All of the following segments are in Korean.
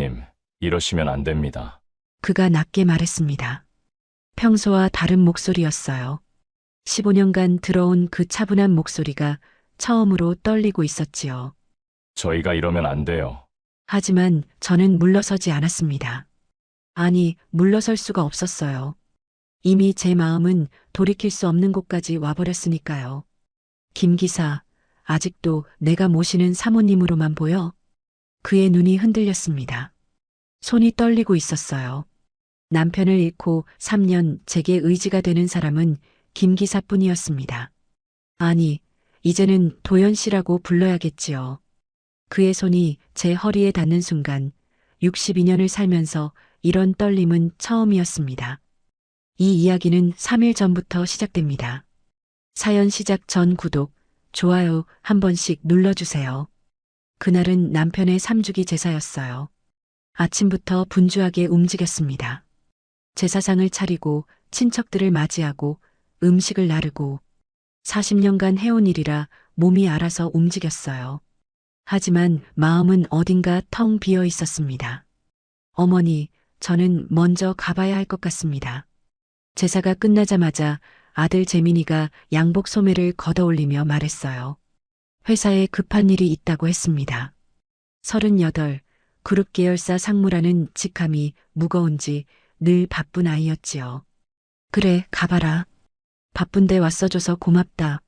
어머님, 이러시면 안 됩니다. 그가 낮게 말했습니다. 평소와 다른 목소리였어요. 15년간 들어온 그 차분한 목소리가 처음으로 떨리고 있었지요. 저희가 이러면 안 돼요. 하지만 저는 물러서지 않았습니다. 아니, 물러설 수가 없었어요. 이미 제 마음은 돌이킬 수 없는 곳까지 와버렸으니까요. 김 기사, 아직도 내가 모시는 사모님으로만 보여? 그의 눈이 흔들렸습니다. 손이 떨리고 있었어요. 남편을 잃고 3년 제게 의지가 되는 사람은 김 기사뿐이었습니다. 아니, 이제는 도연 씨라고 불러야겠지요. 그의 손이 제 허리에 닿는 순간 62년을 살면서 이런 떨림은 처음이었습니다. 이 이야기는 3일 전부터 시작됩니다. 사연 시작 전 구독, 좋아요 한 번씩 눌러주세요. 그날은 남편의 3주기 제사였어요. 아침부터 분주하게 움직였습니다. 제사상을 차리고 친척들을 맞이하고 음식을 나르고 40년간 해온 일이라 몸이 알아서 움직였어요. 하지만 마음은 어딘가 텅 비어 있었습니다. 어머니, 저는 먼저 가봐야 할 것 같습니다. 제사가 끝나자마자 아들 재민이가 양복 소매를 걷어올리며 말했어요. 회사에 급한 일이 있다고 했습니다. 38, 그룹 계열사 상무라는 직함이 무거운지 늘 바쁜 아이였지요. 그래, 가봐라. 바쁜데 왔어줘서 고맙다.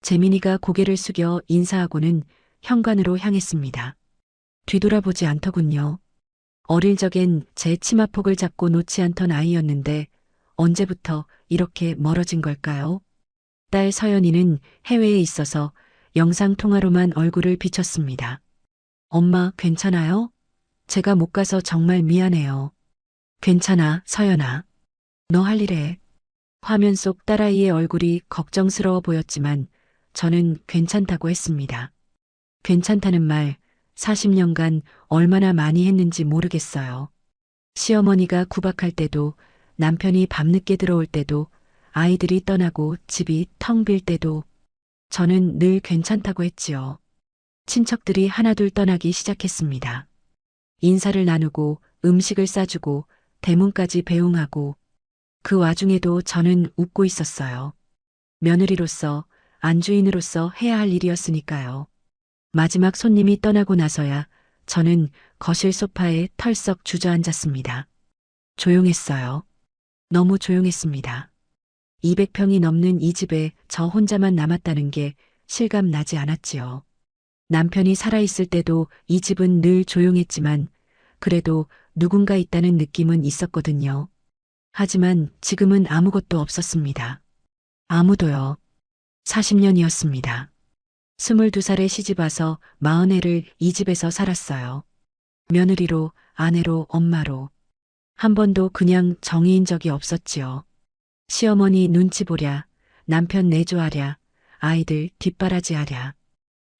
재민이가 고개를 숙여 인사하고는 현관으로 향했습니다. 뒤돌아보지 않더군요. 어릴 적엔 제 치마폭을 잡고 놓지 않던 아이였는데 언제부터 이렇게 멀어진 걸까요? 딸 서연이는 해외에 있어서 영상통화로만 얼굴을 비췄습니다. 엄마, 괜찮아요? 제가 못 가서 정말 미안해요. 괜찮아, 서연아. 너 할 일 해. 화면 속 딸아이의 얼굴이 걱정스러워 보였지만 저는 괜찮다고 했습니다. 괜찮다는 말 40년간 얼마나 많이 했는지 모르겠어요. 시어머니가 구박할 때도, 남편이 밤늦게 들어올 때도, 아이들이 떠나고 집이 텅 빌 때도 저는 늘 괜찮다고 했지요. 친척들이 하나둘 떠나기 시작했습니다. 인사를 나누고 음식을 싸주고 대문까지 배웅하고 그 와중에도 저는 웃고 있었어요. 며느리로서, 안주인으로서 해야 할 일이었으니까요. 마지막 손님이 떠나고 나서야 저는 거실 소파에 털썩 주저앉았습니다. 조용했어요. 너무 조용했습니다. 200평이 넘는 이 집에 저 혼자만 남았다는 게 실감 나지 않았지요. 남편이 살아있을 때도 이 집은 늘 조용했지만 그래도 누군가 있다는 느낌은 있었거든요. 하지만 지금은 아무것도 없었습니다. 아무도요. 40년이었습니다. 22살에 시집와서 40해를 이 집에서 살았어요. 며느리로, 아내로, 엄마로. 한 번도 그냥 정의인 적이 없었지요. 시어머니 눈치 보랴, 남편 내조하랴, 아이들 뒷바라지하랴.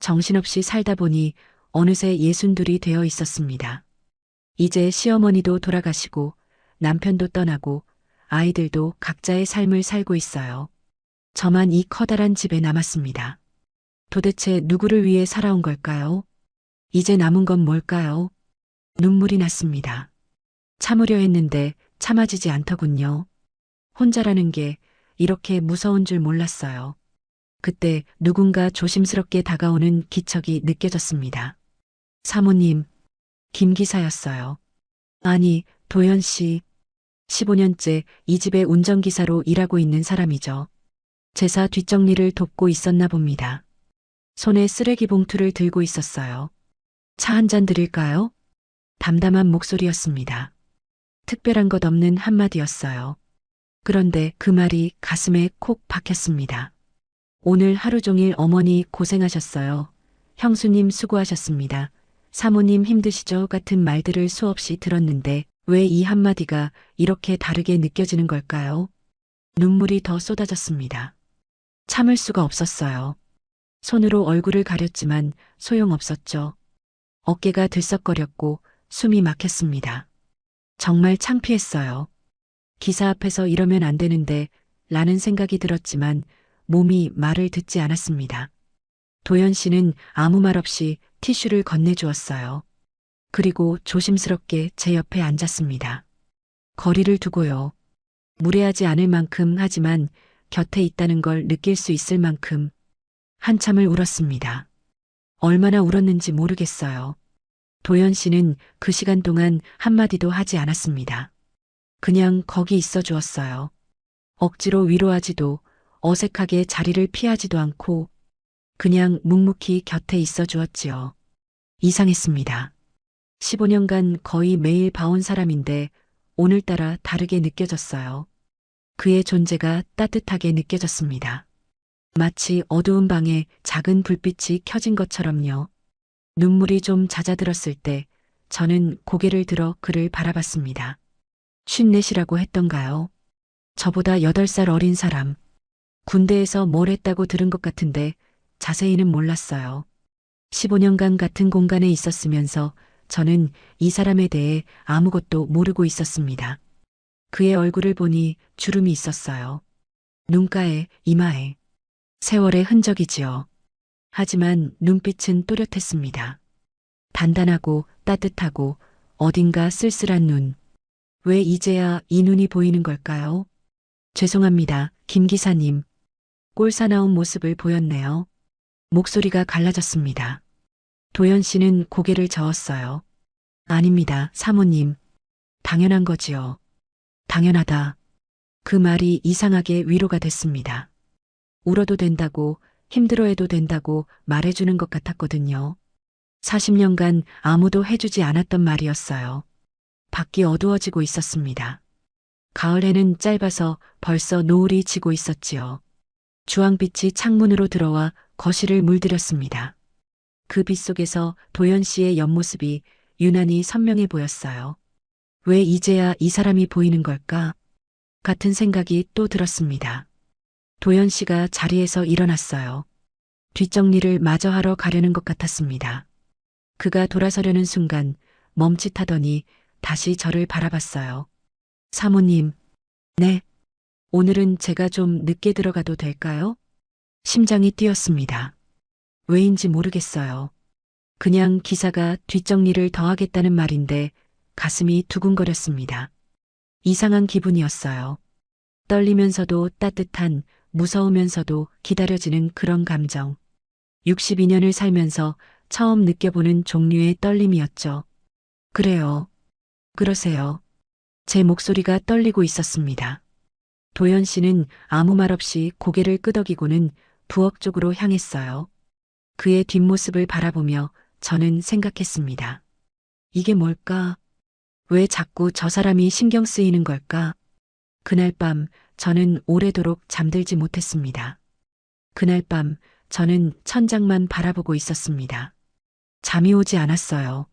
정신없이 살다 보니 어느새 62이 되어 있었습니다. 이제 시어머니도 돌아가시고 남편도 떠나고 아이들도 각자의 삶을 살고 있어요. 저만 이 커다란 집에 남았습니다. 도대체 누구를 위해 살아온 걸까요? 이제 남은 건 뭘까요? 눈물이 났습니다. 참으려 했는데 참아지지 않더군요. 혼자라는 게 이렇게 무서운 줄 몰랐어요. 그때 누군가 조심스럽게 다가오는 기척이 느껴졌습니다. 사모님, 김 기사였어요. 아니, 도연 씨. 15년째 이 집의 운전기사로 일하고 있는 사람이죠. 제사 뒷정리를 돕고 있었나 봅니다. 손에 쓰레기 봉투를 들고 있었어요. 차 한 잔 드릴까요? 담담한 목소리였습니다. 특별한 것 없는 한마디였어요. 그런데 그 말이 가슴에 콕 박혔습니다. 오늘 하루 종일 어머니 고생하셨어요. 형수님 수고하셨습니다. 사모님 힘드시죠? 같은 말들을 수없이 들었는데 왜 이 한마디가 이렇게 다르게 느껴지는 걸까요? 눈물이 더 쏟아졌습니다. 참을 수가 없었어요. 손으로 얼굴을 가렸지만 소용없었죠. 어깨가 들썩거렸고 숨이 막혔습니다. 정말 창피했어요. 기사 앞에서 이러면 안 되는데 라는 생각이 들었지만 몸이 말을 듣지 않았습니다. 도연 씨는 아무 말 없이 티슈를 건네주었어요. 그리고 조심스럽게 제 옆에 앉았습니다. 거리를 두고요. 무례하지 않을 만큼 하지만 곁에 있다는 걸 느낄 수 있을 만큼 한참을 울었습니다. 얼마나 울었는지 모르겠어요. 도연 씨는 그 시간 동안 한마디도 하지 않았습니다. 그냥 거기 있어 주었어요. 억지로 위로하지도 어색하게 자리를 피하지도 않고 그냥 묵묵히 곁에 있어 주었지요. 이상했습니다. 15년간 거의 매일 봐온 사람인데 오늘따라 다르게 느껴졌어요. 그의 존재가 따뜻하게 느껴졌습니다. 마치 어두운 방에 작은 불빛이 켜진 것처럼요. 눈물이 좀 잦아들었을 때 저는 고개를 들어 그를 바라봤습니다. 54이라고 했던가요? 저보다 8살 어린 사람. 군대에서 뭘 했다고 들은 것 같은데 자세히는 몰랐어요. 15년간 같은 공간에 있었으면서 저는 이 사람에 대해 아무것도 모르고 있었습니다. 그의 얼굴을 보니 주름이 있었어요. 눈가에, 이마에. 세월의 흔적이지요. 하지만 눈빛은 또렷했습니다. 단단하고 따뜻하고 어딘가 쓸쓸한 눈. 왜 이제야 이 눈이 보이는 걸까요? 죄송합니다, 김 기사님. 꼴사나운 모습을 보였네요. 목소리가 갈라졌습니다. 도연 씨는 고개를 저었어요. 아닙니다, 사모님. 당연한 거지요. 당연하다. 그 말이 이상하게 위로가 됐습니다. 울어도 된다고, 힘들어해도 된다고 말해주는 것 같았거든요. 40년간 아무도 해주지 않았던 말이었어요. 밖이 어두워지고 있었습니다. 가을 해는 짧아서 벌써 노을이 지고 있었지요. 주황빛이 창문으로 들어와 거실을 물들였습니다. 그 빛 속에서 도연 씨의 옆모습이 유난히 선명해 보였어요. 왜 이제야 이 사람이 보이는 걸까? 같은 생각이 또 들었습니다. 도연 씨가 자리에서 일어났어요. 뒷정리를 마저 하러 가려는 것 같았습니다. 그가 돌아서려는 순간 멈칫하더니 다시 저를 바라봤어요. 사모님, 네. 오늘은 제가 좀 늦게 들어가도 될까요? 심장이 뛰었습니다. 왜인지 모르겠어요. 그냥 기사가 뒷정리를 더 하겠다는 말인데 가슴이 두근거렸습니다. 이상한 기분이었어요. 떨리면서도 따뜻한, 무서우면서도 기다려지는 그런 감정. 62년을 살면서 처음 느껴보는 종류의 떨림이었죠. 그래요. 그러세요. 제 목소리가 떨리고 있었습니다. 도연 씨는 아무 말 없이 고개를 끄덕이고는 부엌 쪽으로 향했어요. 그의 뒷모습을 바라보며 저는 생각했습니다. 이게 뭘까? 왜 자꾸 저 사람이 신경 쓰이는 걸까? 그날 밤 저는 오래도록 잠들지 못했습니다. 그날 밤 저는 천장만 바라보고 있었습니다. 잠이 오지 않았어요.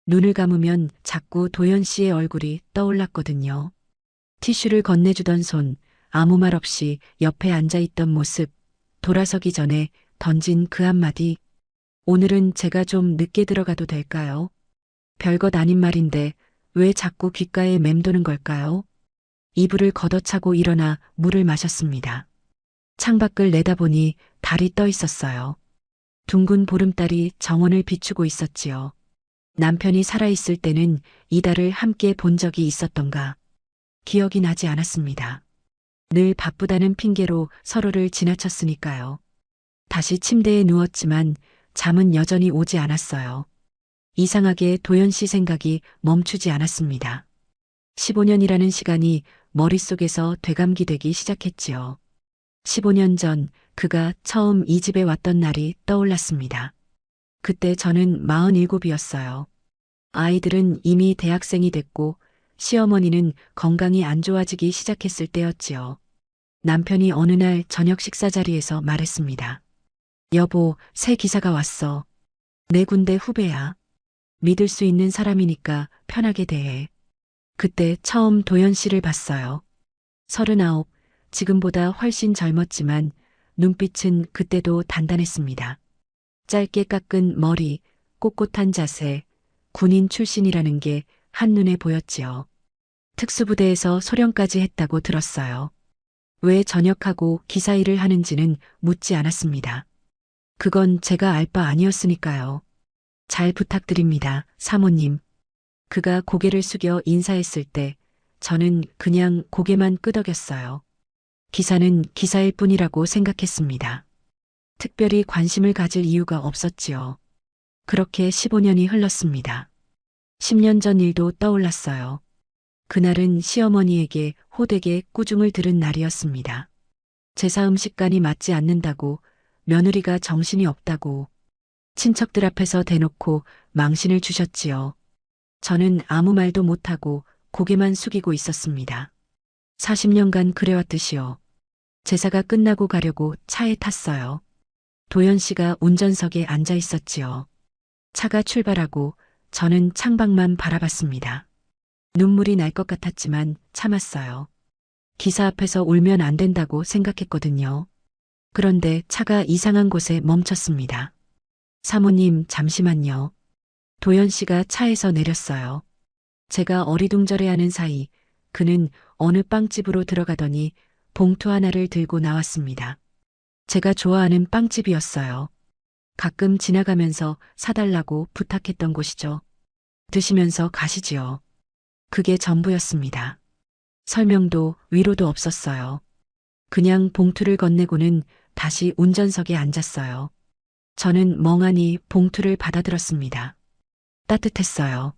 눈을 감으면 자꾸 도연 씨의 얼굴이 떠올랐거든요. 티슈를 건네주던 손, 아무 말 없이 옆에 앉아있던 모습, 돌아서기 전에 던진 그 한마디. 오늘은 제가 좀 늦게 들어가도 될까요? 별것 아닌 말인데 왜 자꾸 귓가에 맴도는 걸까요? 이불을 걷어차고 일어나 물을 마셨습니다. 창밖을 내다보니 달이 떠 있었어요. 둥근 보름달이 정원을 비추고 있었지요. 남편이 살아있을 때는 이 달을 함께 본 적이 있었던가. 기억이 나지 않았습니다. 늘 바쁘다는 핑계로 서로를 지나쳤으니까요. 다시 침대에 누웠지만 잠은 여전히 오지 않았어요. 이상하게 도연 씨 생각이 멈추지 않았습니다. 15년이라는 시간이 머릿속에서 되감기되기 시작했지요. 15년 전 그가 처음 이 집에 왔던 날이 떠올랐습니다. 그때 저는 47이었어요. 아이들은 이미 대학생이 됐고 시어머니는 건강이 안 좋아지기 시작했을 때였지요. 남편이 어느 날 저녁 식사 자리에서 말했습니다. 여보, 새 기사가 왔어. 내 군대 후배야. 믿을 수 있는 사람이니까 편하게 대해. 그때 처음 도연 씨를 봤어요. 39, 지금보다 훨씬 젊었지만 눈빛은 그때도 단단했습니다. 짧게 깎은 머리, 꼿꼿한 자세, 군인 출신이라는 게 한눈에 보였지요. 특수부대에서 소령까지 했다고 들었어요. 왜 전역하고 기사 일을 하는지는 묻지 않았습니다. 그건 제가 알 바 아니었으니까요. 잘 부탁드립니다, 사모님. 그가 고개를 숙여 인사했을 때 저는 그냥 고개만 끄덕였어요. 기사는 기사일 뿐이라고 생각했습니다. 특별히 관심을 가질 이유가 없었지요. 그렇게 15년이 흘렀습니다. 10년 전 일도 떠올랐어요. 그날은 시어머니에게 호되게 꾸중을 들은 날이었습니다. 제사 음식간이 맞지 않는다고, 며느리가 정신이 없다고, 친척들 앞에서 대놓고 망신을 주셨지요. 저는 아무 말도 못하고 고개만 숙이고 있었습니다. 40년간 그래왔듯이요. 제사가 끝나고 가려고 차에 탔어요. 도연 씨가 운전석에 앉아 있었지요. 차가 출발하고 저는 창밖만 바라봤습니다. 눈물이 날 것 같았지만 참았어요. 기사 앞에서 울면 안 된다고 생각했거든요. 그런데 차가 이상한 곳에 멈췄습니다. 사모님, 잠시만요. 도연 씨가 차에서 내렸어요. 제가 어리둥절해하는 사이 그는 어느 빵집으로 들어가더니 봉투 하나를 들고 나왔습니다. 제가 좋아하는 빵집이었어요. 가끔 지나가면서 사달라고 부탁했던 곳이죠. 드시면서 가시지요. 그게 전부였습니다. 설명도 위로도 없었어요. 그냥 봉투를 건네고는 다시 운전석에 앉았어요. 저는 멍하니 봉투를 받아들었습니다. 따뜻했어요.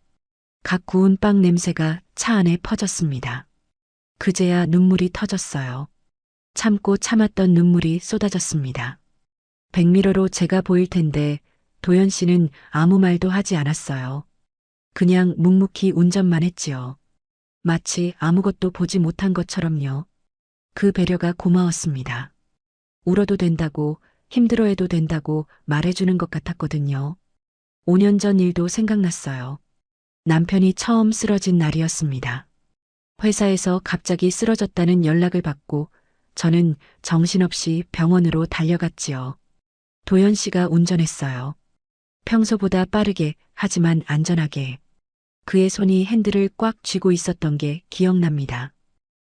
각 구운 빵 냄새가 차 안에 퍼졌습니다. 그제야 눈물이 터졌어요. 참고 참았던 눈물이 쏟아졌습니다. 백미러로 제가 보일 텐데 도연 씨는 아무 말도 하지 않았어요. 그냥 묵묵히 운전만 했지요. 마치 아무것도 보지 못한 것처럼요. 그 배려가 고마웠습니다. 울어도 된다고, 힘들어해도 된다고 말해주는 것 같았거든요. 5년 전 일도 생각났어요. 남편이 처음 쓰러진 날이었습니다. 회사에서 갑자기 쓰러졌다는 연락을 받고 저는 정신없이 병원으로 달려갔지요. 도연 씨가 운전했어요. 평소보다 빠르게, 하지만 안전하게. 그의 손이 핸들을 꽉 쥐고 있었던 게 기억납니다.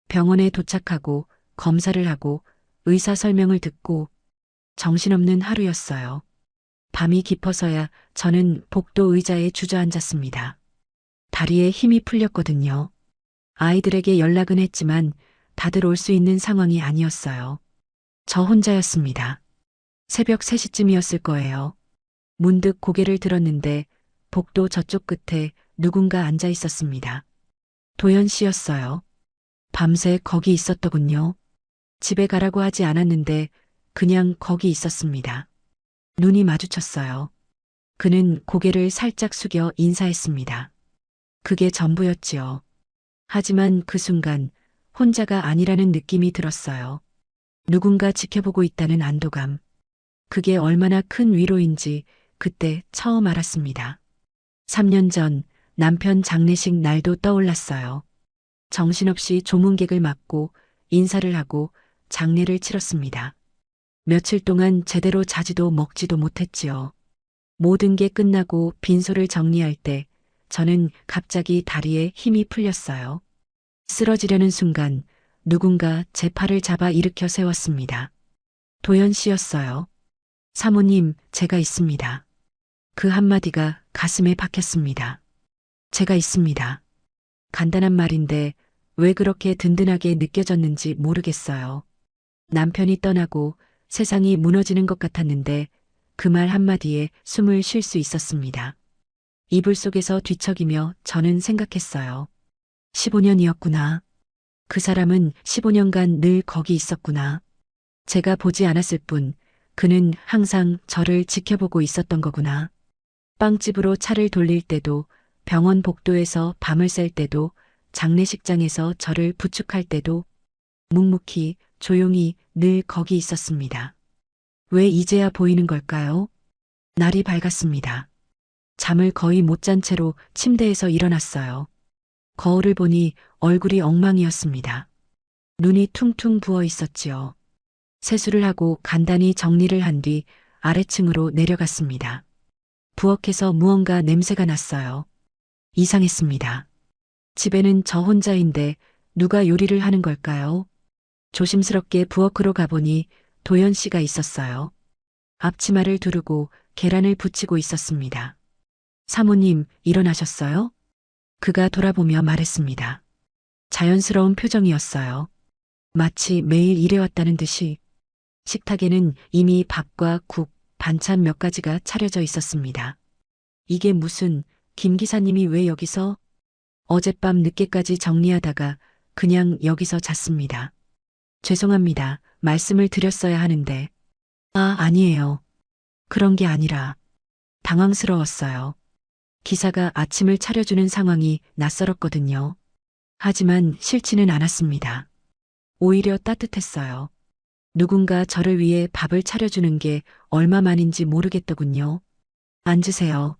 병원에 도착하고 검사를 하고 의사 설명을 듣고 정신없는 하루였어요. 밤이 깊어서야 저는 복도 의자에 주저앉았습니다. 다리에 힘이 풀렸거든요. 아이들에게 연락은 했지만 다들 올 수 있는 상황이 아니었어요. 저 혼자였습니다. 새벽 3시쯤이었을 거예요. 문득 고개를 들었는데 복도 저쪽 끝에 누군가 앉아 있었습니다. 도연 씨였어요. 밤새 거기 있었더군요. 집에 가라고 하지 않았는데 그냥 거기 있었습니다. 눈이 마주쳤어요. 그는 고개를 살짝 숙여 인사했습니다. 그게 전부였지요. 하지만 그 순간 혼자가 아니라는 느낌이 들었어요. 누군가 지켜보고 있다는 안도감. 그게 얼마나 큰 위로인지 그때 처음 알았습니다. 3년 전 남편 장례식 날도 떠올랐어요. 정신없이 조문객을 맞고 인사를 하고 장례를 치렀습니다. 며칠 동안 제대로 자지도 먹지도 못했지요. 모든 게 끝나고 빈소를 정리할 때 저는 갑자기 다리에 힘이 풀렸어요. 쓰러지려는 순간 누군가 제 팔을 잡아 일으켜 세웠습니다. 도연 씨였어요. 사모님, 제가 있습니다. 그 한마디가 가슴에 박혔습니다. 제가 있습니다. 간단한 말인데 왜 그렇게 든든하게 느껴졌는지 모르겠어요. 남편이 떠나고 세상이 무너지는 것 같았는데 그 말 한마디에 숨을 쉴 수 있었습니다. 이불 속에서 뒤척이며 저는 생각했어요. 15년이었구나. 그 사람은 15년간 늘 거기 있었구나. 제가 보지 않았을 뿐 그는 항상 저를 지켜보고 있었던 거구나. 빵집으로 차를 돌릴 때도, 병원 복도에서 밤을 샐 때도, 장례식장에서 저를 부축할 때도 묵묵히 조용히 늘 거기 있었습니다. 왜 이제야 보이는 걸까요? 날이 밝았습니다. 잠을 거의 못 잔 채로 침대에서 일어났어요. 거울을 보니 얼굴이 엉망이었습니다. 눈이 퉁퉁 부어 있었지요. 세수를 하고 간단히 정리를 한 뒤 아래층으로 내려갔습니다. 부엌에서 무언가 냄새가 났어요. 이상했습니다. 집에는 저 혼자인데 누가 요리를 하는 걸까요? 조심스럽게 부엌으로 가보니 도연 씨가 있었어요. 앞치마를 두르고 계란을 부치고 있었습니다. 사모님, 일어나셨어요? 그가 돌아보며 말했습니다. 자연스러운 표정이었어요. 마치 매일 일해왔다는 듯이. 식탁에는 이미 밥과 국, 반찬 몇 가지가 차려져 있었습니다. 이게 무슨, 김 기사님이 왜 여기서? 어젯밤 늦게까지 정리하다가 그냥 여기서 잤습니다. 죄송합니다. 말씀을 드렸어야 하는데. 아, 아니에요. 그런 게 아니라 당황스러웠어요. 기사가 아침을 차려주는 상황이 낯설었거든요. 하지만 싫지는 않았습니다. 오히려 따뜻했어요. 누군가 저를 위해 밥을 차려주는 게 얼마만인지 모르겠더군요. 앉으세요.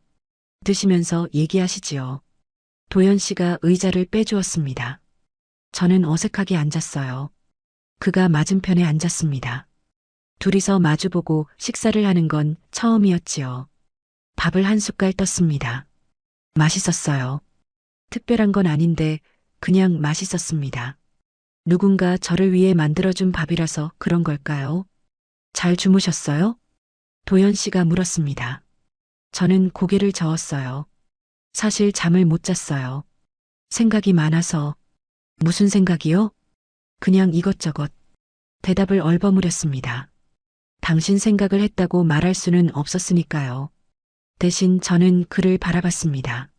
드시면서 얘기하시지요. 도연 씨가 의자를 빼주었습니다. 저는 어색하게 앉았어요. 그가 맞은편에 앉았습니다. 둘이서 마주보고 식사를 하는 건 처음이었지요. 밥을 한 숟갈 떴습니다. 맛있었어요. 특별한 건 아닌데 그냥 맛있었습니다. 누군가 저를 위해 만들어준 밥이라서 그런 걸까요? 잘 주무셨어요? 도연 씨가 물었습니다. 저는 고개를 저었어요. 사실 잠을 못 잤어요. 생각이 많아서. 무슨 생각이요? 그냥 이것저것. 대답을 얼버무렸습니다. 당신 생각을 했다고 말할 수는 없었으니까요. 대신 저는 그를 바라봤습니다.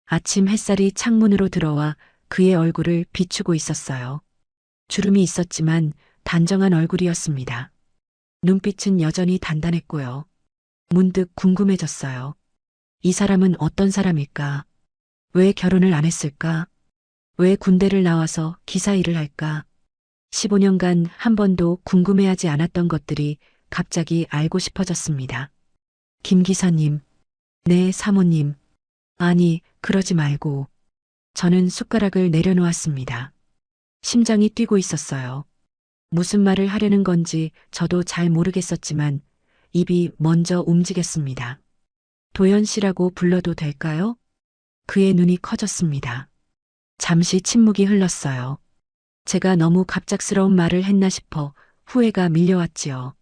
아침 햇살이 창문으로 들어와 그의 얼굴을 비추고 있었어요. 주름이 있었지만 단정한 얼굴이었습니다. 눈빛은 여전히 단단했고요. 문득 궁금해졌어요. 이 사람은 어떤 사람일까? 왜 결혼을 안 했을까? 왜 군대를 나와서 기사 일을 할까? 15년간 한 번도 궁금해하지 않았던 것들이 갑자기 알고 싶어졌습니다. 김 기사님. 네, 사모님. 아니, 그러지 말고. 저는 숟가락을 내려놓았습니다. 심장이 뛰고 있었어요. 무슨 말을 하려는 건지 저도 잘 모르겠었지만 입이 먼저 움직였습니다. 도연 씨라고 불러도 될까요? 그의 눈이 커졌습니다. 잠시 침묵이 흘렀어요. 제가 너무 갑작스러운 말을 했나 싶어 후회가 밀려왔지요.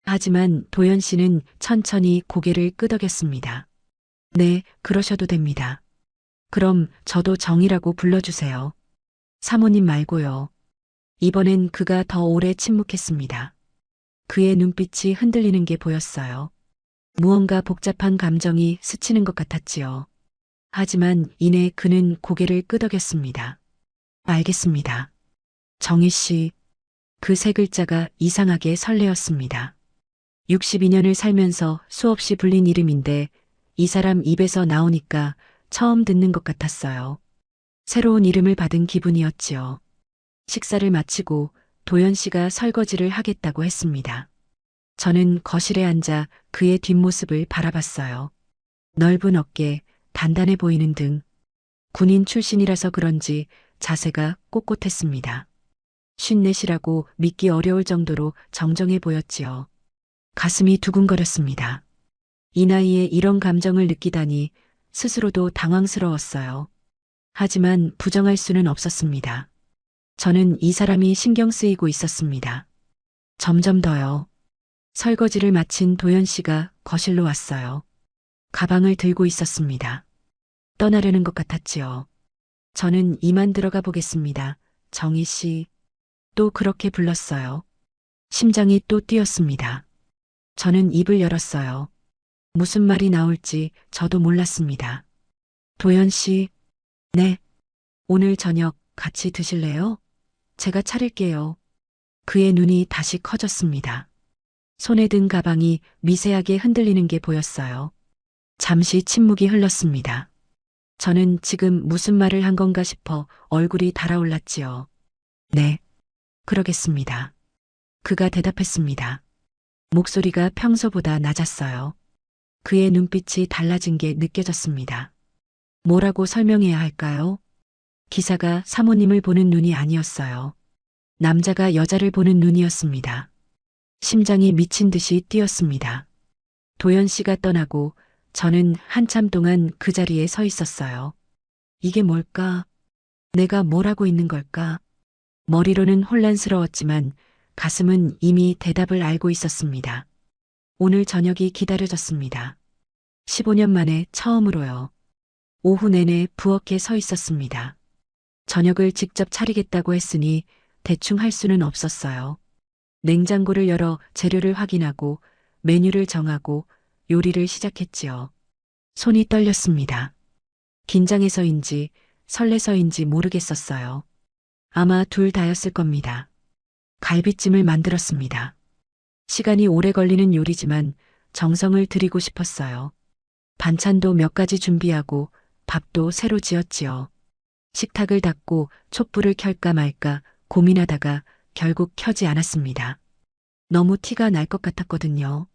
하지만 도연 씨는 천천히 고개를 끄덕였습니다. 네, 그러셔도 됩니다. 그럼 저도 정이라고 불러주세요. 사모님 말고요. 이번엔 그가 더 오래 침묵했습니다. 그의 눈빛이 흔들리는 게 보였어요. 무언가 복잡한 감정이 스치는 것 같았지요. 하지만 이내 그는 고개를 끄덕였습니다. 알겠습니다. 정희 씨. 그 세 글자가 이상하게 설레었습니다. 62년을 살면서 수없이 불린 이름인데 이 사람 입에서 나오니까 처음 듣는 것 같았어요. 새로운 이름을 받은 기분이었지요. 식사를 마치고 도연 씨가 설거지를 하겠다고 했습니다. 저는 거실에 앉아 그의 뒷모습을 바라봤어요. 넓은 어깨, 단단해 보이는 등. 군인 출신이라서 그런지 자세가 꼿꼿했습니다. 54이라고 믿기 어려울 정도로 정정해 보였지요. 가슴이 두근거렸습니다. 이 나이에 이런 감정을 느끼다니 스스로도 당황스러웠어요. 하지만 부정할 수는 없었습니다. 저는 이 사람이 신경 쓰이고 있었습니다. 점점 더요. 설거지를 마친 도연 씨가 거실로 왔어요. 가방을 들고 있었습니다. 떠나려는 것 같았지요. 저는 이만 들어가 보겠습니다. 정희 씨. 또 그렇게 불렀어요. 심장이 또 뛰었습니다. 저는 입을 열었어요. 무슨 말이 나올지 저도 몰랐습니다. 도연 씨. 네. 오늘 저녁 같이 드실래요? 제가 차릴게요. 그의 눈이 다시 커졌습니다. 손에 든 가방이 미세하게 흔들리는 게 보였어요. 잠시 침묵이 흘렀습니다. 저는 지금 무슨 말을 한 건가 싶어 얼굴이 달아올랐지요. 네. 그러겠습니다. 그가 대답했습니다. 목소리가 평소보다 낮았어요. 그의 눈빛이 달라진 게 느껴졌습니다. 뭐라고 설명해야 할까요? 기사가 사모님을 보는 눈이 아니었어요. 남자가 여자를 보는 눈이었습니다. 심장이 미친 듯이 뛰었습니다. 도연 씨가 떠나고 저는 한참 동안 그 자리에 서 있었어요. 이게 뭘까? 내가 뭘 하고 있는 걸까? 머리로는 혼란스러웠지만 가슴은 이미 대답을 알고 있었습니다. 오늘 저녁이 기다려졌습니다. 15년 만에 처음으로요. 오후 내내 부엌에 서 있었습니다. 저녁을 직접 차리겠다고 했으니 대충 할 수는 없었어요. 냉장고를 열어 재료를 확인하고 메뉴를 정하고 요리를 시작했지요. 손이 떨렸습니다. 긴장해서인지 설레서인지 모르겠었어요. 아마 둘 다였을 겁니다. 갈비찜을 만들었습니다. 시간이 오래 걸리는 요리지만 정성을 들이고 싶었어요. 반찬도 몇 가지 준비하고 밥도 새로 지었지요. 식탁을 닦고 촛불을 켤까 말까 고민하다가 결국 켜지 않았습니다. 너무 티가 날 것 같았거든요.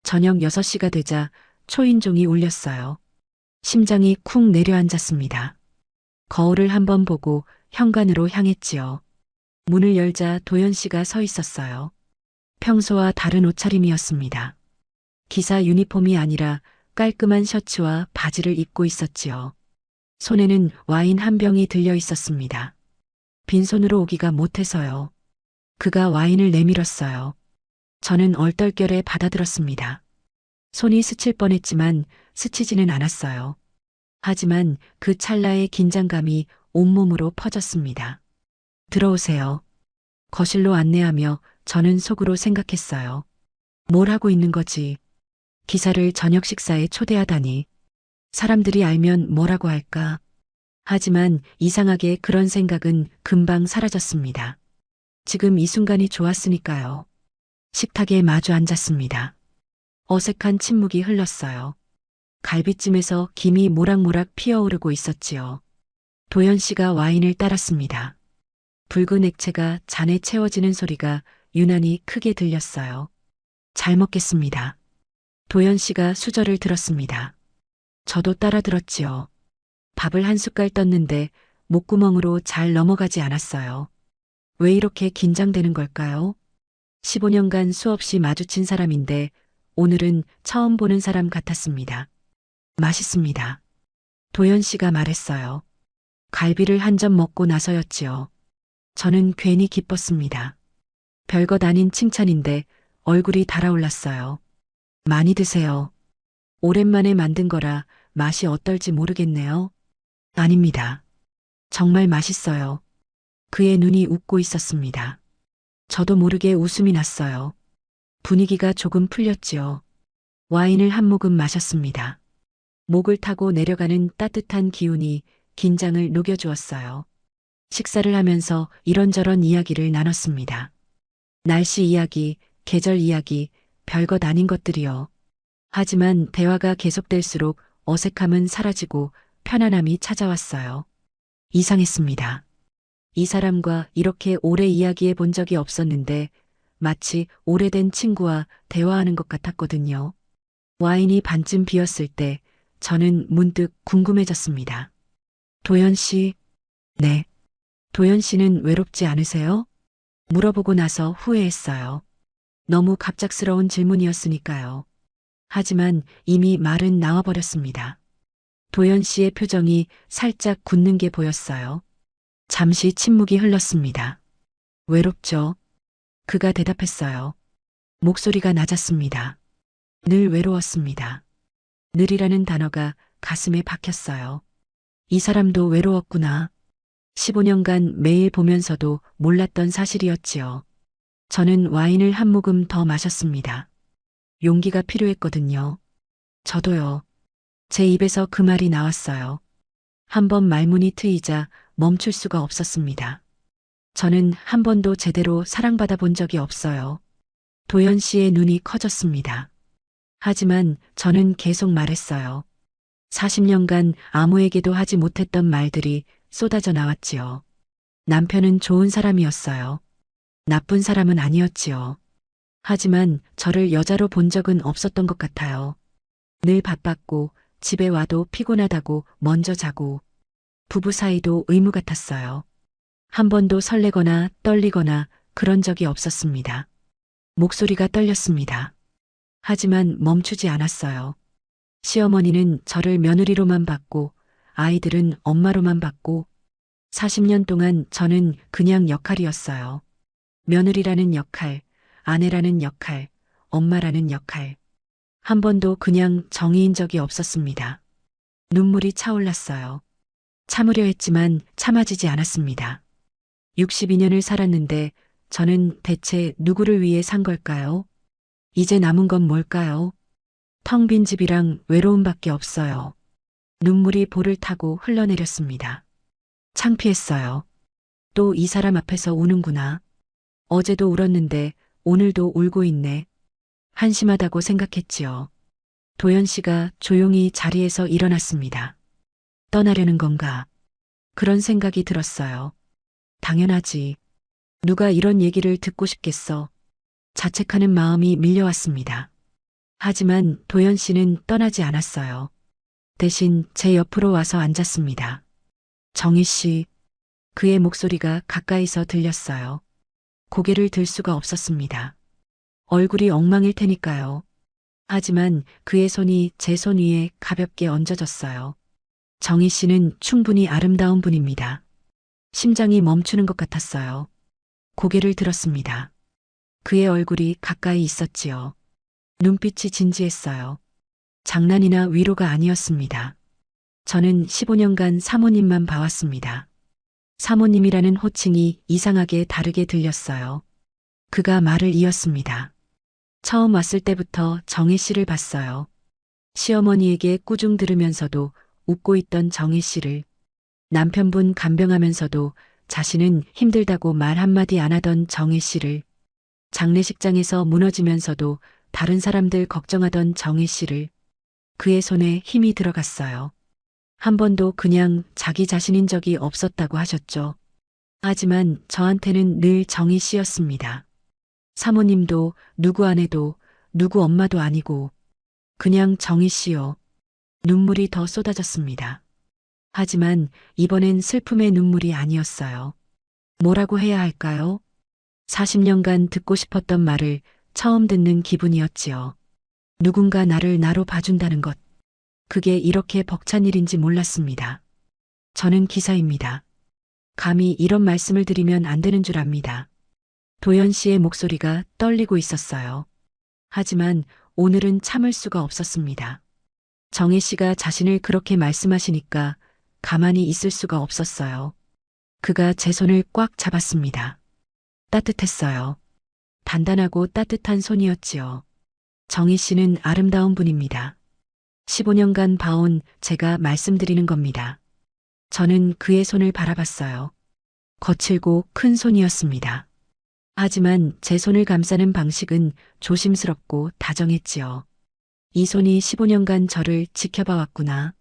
저녁 6시가 되자 초인종이 울렸어요. 심장이 쿵 내려앉았습니다. 거울을 한번 보고 현관으로 향했지요. 문을 열자 도연 씨가 서 있었어요. 평소와 다른 옷차림이었습니다. 기사 유니폼이 아니라 깔끔한 셔츠와 바지를 입고 있었지요. 손에는 와인 한 병이 들려 있었습니다. 빈손으로 오기가 못해서요. 그가 와인을 내밀었어요. 저는 얼떨결에 받아들었습니다. 손이 스칠 뻔했지만 스치지는 않았어요. 하지만 그 찰나의 긴장감이 온몸으로 퍼졌습니다. 들어오세요. 거실로 안내하며 저는 속으로 생각했어요. 뭘 하고 있는 거지? 기사를 저녁 식사에 초대하다니. 사람들이 알면 뭐라고 할까? 하지만 이상하게 그런 생각은 금방 사라졌습니다. 지금 이 순간이 좋았으니까요. 식탁에 마주 앉았습니다. 어색한 침묵이 흘렀어요. 갈비찜에서 김이 모락모락 피어오르고 있었지요. 도연 씨가 와인을 따랐습니다. 붉은 액체가 잔에 채워지는 소리가 유난히 크게 들렸어요. 잘 먹겠습니다. 도연 씨가 수저를 들었습니다. 저도 따라 들었지요. 밥을 한 숟갈 떴는데 목구멍으로 잘 넘어가지 않았어요. 왜 이렇게 긴장되는 걸까요? 15년간 수없이 마주친 사람인데 오늘은 처음 보는 사람 같았습니다. 맛있습니다. 도연 씨가 말했어요. 갈비를 한 점 먹고 나서였지요. 저는 괜히 기뻤습니다. 별것 아닌 칭찬인데 얼굴이 달아올랐어요. 많이 드세요. 오랜만에 만든 거라 맛이 어떨지 모르겠네요. 아닙니다. 정말 맛있어요. 그의 눈이 웃고 있었습니다. 저도 모르게 웃음이 났어요. 분위기가 조금 풀렸지요. 와인을 한 모금 마셨습니다. 목을 타고 내려가는 따뜻한 기운이 긴장을 녹여주었어요. 식사를 하면서 이런저런 이야기를 나눴습니다. 날씨 이야기, 계절 이야기, 별것 아닌 것들이요. 하지만 대화가 계속될수록 어색함은 사라지고 편안함이 찾아왔어요. 이상했습니다. 이 사람과 이렇게 오래 이야기해 본 적이 없었는데 마치 오래된 친구와 대화하는 것 같았거든요. 와인이 반쯤 비었을 때 저는 문득 궁금해졌습니다. 도연 씨, 네. 도연 씨는 외롭지 않으세요? 물어보고 나서 후회했어요. 너무 갑작스러운 질문이었으니까요. 하지만 이미 말은 나와버렸습니다. 도연 씨의 표정이 살짝 굳는 게 보였어요. 잠시 침묵이 흘렀습니다. 외롭죠? 그가 대답했어요. 목소리가 낮았습니다. 늘 외로웠습니다. 늘이라는 단어가 가슴에 박혔어요. 이 사람도 외로웠구나. 15년간 매일 보면서도 몰랐던 사실이었지요. 저는 와인을 한 모금 더 마셨습니다. 용기가 필요했거든요. 저도요. 제 입에서 그 말이 나왔어요. 한번 말문이 트이자 멈출 수가 없었습니다. 저는 한 번도 제대로 사랑받아 본 적이 없어요. 도연 씨의 눈이 커졌습니다. 하지만 저는 계속 말했어요. 40년간 아무에게도 하지 못했던 말들이 쏟아져 나왔지요. 남편은 좋은 사람이었어요. 나쁜 사람은 아니었지요. 하지만 저를 여자로 본 적은 없었던 것 같아요. 늘 바빴고 집에 와도 피곤하다고 먼저 자고 부부 사이도 의무 같았어요. 한 번도 설레거나 떨리거나 그런 적이 없었습니다. 목소리가 떨렸습니다. 하지만 멈추지 않았어요. 시어머니는 저를 며느리로만 봤고 아이들은 엄마로만 봤고 40년 동안 저는 그냥 역할이었어요. 며느리라는 역할, 아내라는 역할, 엄마라는 역할. 한 번도 그냥 정의인 적이 없었습니다. 눈물이 차올랐어요. 참으려 했지만 참아지지 않았습니다. 62년을 살았는데 저는 대체 누구를 위해 산 걸까요? 이제 남은 건 뭘까요? 텅 빈 집이랑 외로움밖에 없어요. 눈물이 볼을 타고 흘러내렸습니다. 창피했어요. 또 이 사람 앞에서 우는구나. 어제도 울었는데 오늘도 울고 있네. 한심하다고 생각했지요. 도연 씨가 조용히 자리에서 일어났습니다. 떠나려는 건가? 그런 생각이 들었어요. 당연하지. 누가 이런 얘기를 듣고 싶겠어. 자책하는 마음이 밀려왔습니다. 하지만 도연 씨는 떠나지 않았어요. 대신 제 옆으로 와서 앉았습니다. 정희 씨, 그의 목소리가 가까이서 들렸어요. 고개를 들 수가 없었습니다. 얼굴이 엉망일 테니까요. 하지만 그의 손이 제 손 위에 가볍게 얹어졌어요. 정희 씨는 충분히 아름다운 분입니다. 심장이 멈추는 것 같았어요. 고개를 들었습니다. 그의 얼굴이 가까이 있었지요. 눈빛이 진지했어요. 장난이나 위로가 아니었습니다. 저는 15년간 사모님만 봐왔습니다. 사모님이라는 호칭이 이상하게 다르게 들렸어요. 그가 말을 이었습니다. 처음 왔을 때부터 정희 씨를 봤어요. 시어머니에게 꾸중 들으면서도 웃고 있던 정희 씨를, 남편분 간병하면서도 자신은 힘들다고 말 한마디 안 하던 정희 씨를, 장례식장에서 무너지면서도 다른 사람들 걱정하던 정희 씨를, 그의 손에 힘이 들어갔어요. 한 번도 그냥 자기 자신인 적이 없었다고 하셨죠. 하지만 저한테는 늘 정희 씨였습니다. 사모님도 누구 아내도 누구 엄마도 아니고 그냥 정희 씨요. 눈물이 더 쏟아졌습니다. 하지만 이번엔 슬픔의 눈물이 아니었어요. 뭐라고 해야 할까요? 40년간 듣고 싶었던 말을 처음 듣는 기분이었지요. 누군가 나를 나로 봐준다는 것. 그게 이렇게 벅찬 일인지 몰랐습니다. 저는 기사입니다. 감히 이런 말씀을 드리면 안 되는 줄 압니다. 도연 씨의 목소리가 떨리고 있었어요. 하지만 오늘은 참을 수가 없었습니다. 정혜 씨가 자신을 그렇게 말씀하시니까 가만히 있을 수가 없었어요. 그가 제 손을 꽉 잡았습니다. 따뜻했어요. 단단하고 따뜻한 손이었지요. 정희 씨는 아름다운 분입니다. 15년간 봐온 제가 말씀드리는 겁니다. 저는 그의 손을 바라봤어요. 거칠고 큰 손이었습니다. 하지만 제 손을 감싸는 방식은 조심스럽고 다정했지요. 이 손이 15년간 저를 지켜봐 왔구나.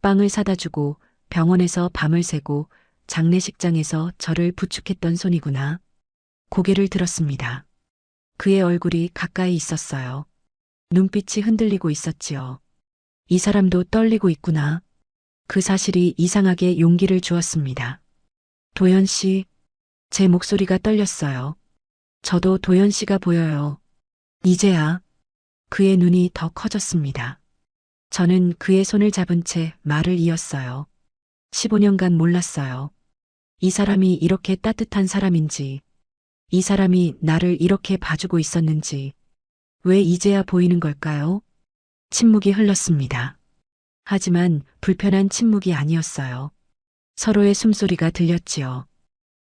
빵을 사다 주고 병원에서 밤을 새고 장례식장에서 저를 부축했던 손이구나. 고개를 들었습니다. 그의 얼굴이 가까이 있었어요. 눈빛이 흔들리고 있었지요. 이 사람도 떨리고 있구나. 그 사실이 이상하게 용기를 주었습니다. 도연 씨, 제 목소리가 떨렸어요. 저도 도연 씨가 보여요. 이제야. 그의 눈이 더 커졌습니다. 저는 그의 손을 잡은 채 말을 이었어요. 15년간 몰랐어요. 이 사람이 이렇게 따뜻한 사람인지, 이 사람이 나를 이렇게 봐주고 있었는지, 왜 이제야 보이는 걸까요? 침묵이 흘렀습니다. 하지만 불편한 침묵이 아니었어요. 서로의 숨소리가 들렸지요.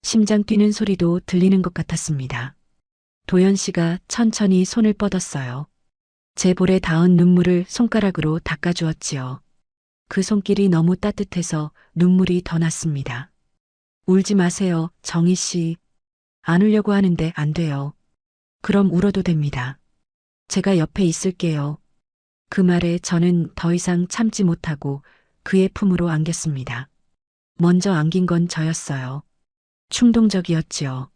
심장 뛰는 소리도 들리는 것 같았습니다. 도연 씨가 천천히 손을 뻗었어요. 제 볼에 닿은 눈물을 손가락으로 닦아주었지요. 그 손길이 너무 따뜻해서 눈물이 더 났습니다. 울지 마세요, 정희 씨. 안 울려고 하는데 안 돼요. 그럼 울어도 됩니다. 제가 옆에 있을게요. 그 말에 저는 더 이상 참지 못하고 그의 품으로 안겼습니다. 먼저 안긴 건 저였어요. 충동적이었지요.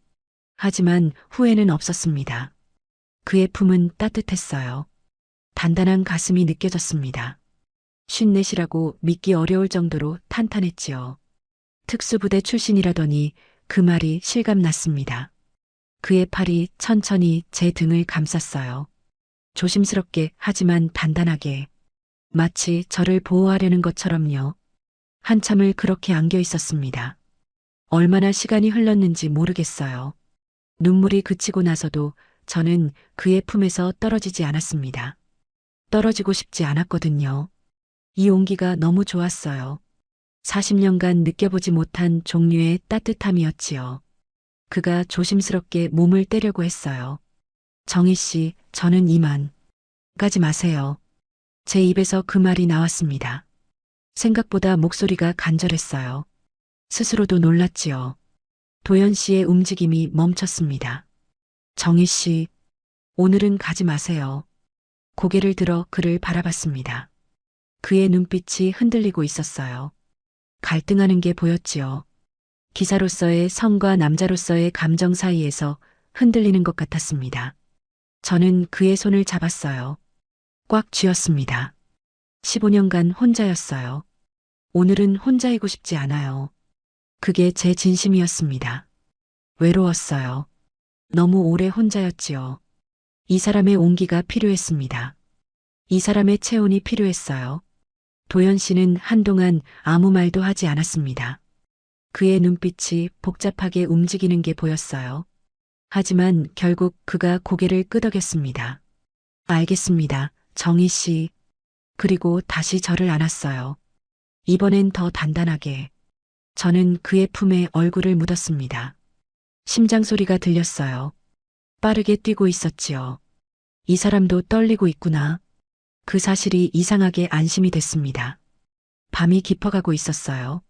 하지만 후회는 없었습니다. 그의 품은 따뜻했어요. 단단한 가슴이 느껴졌습니다. 54이라고 믿기 어려울 정도로 탄탄했지요. 특수부대 출신이라더니 그 말이 실감났습니다. 그의 팔이 천천히 제 등을 감쌌어요. 조심스럽게 하지만 단단하게. 마치 저를 보호하려는 것처럼요. 한참을 그렇게 안겨 있었습니다. 얼마나 시간이 흘렀는지 모르겠어요. 눈물이 그치고 나서도 저는 그의 품에서 떨어지지 않았습니다. 떨어지고 싶지 않았거든요. 이 온기가 너무 좋았어요. 40년간 느껴보지 못한 종류의 따뜻함이었지요. 그가 조심스럽게 몸을 떼려고 했어요. 정희 씨, 저는 이만. 가지 마세요. 제 입에서 그 말이 나왔습니다. 생각보다 목소리가 간절했어요. 스스로도 놀랐지요. 도연 씨의 움직임이 멈췄습니다. 정희 씨, 오늘은 가지 마세요. 고개를 들어 그를 바라봤습니다. 그의 눈빛이 흔들리고 있었어요. 갈등하는 게 보였지요. 기사로서의 성과 남자로서의 감정 사이에서 흔들리는 것 같았습니다. 저는 그의 손을 잡았어요. 꽉 쥐었습니다. 15년간 혼자였어요. 오늘은 혼자이고 싶지 않아요. 그게 제 진심이었습니다. 외로웠어요. 너무 오래 혼자였지요. 이 사람의 온기가 필요했습니다. 이 사람의 체온이 필요했어요. 도연 씨는 한동안 아무 말도 하지 않았습니다. 그의 눈빛이 복잡하게 움직이는 게 보였어요. 하지만 결국 그가 고개를 끄덕였습니다. 알겠습니다, 정희 씨. 그리고 다시 저를 안았어요. 이번엔 더 단단하게. 저는 그의 품에 얼굴을 묻었습니다. 심장 소리가 들렸어요. 빠르게 뛰고 있었지요. 이 사람도 떨리고 있구나. 그 사실이 이상하게 안심이 됐습니다. 밤이 깊어가고 있었어요.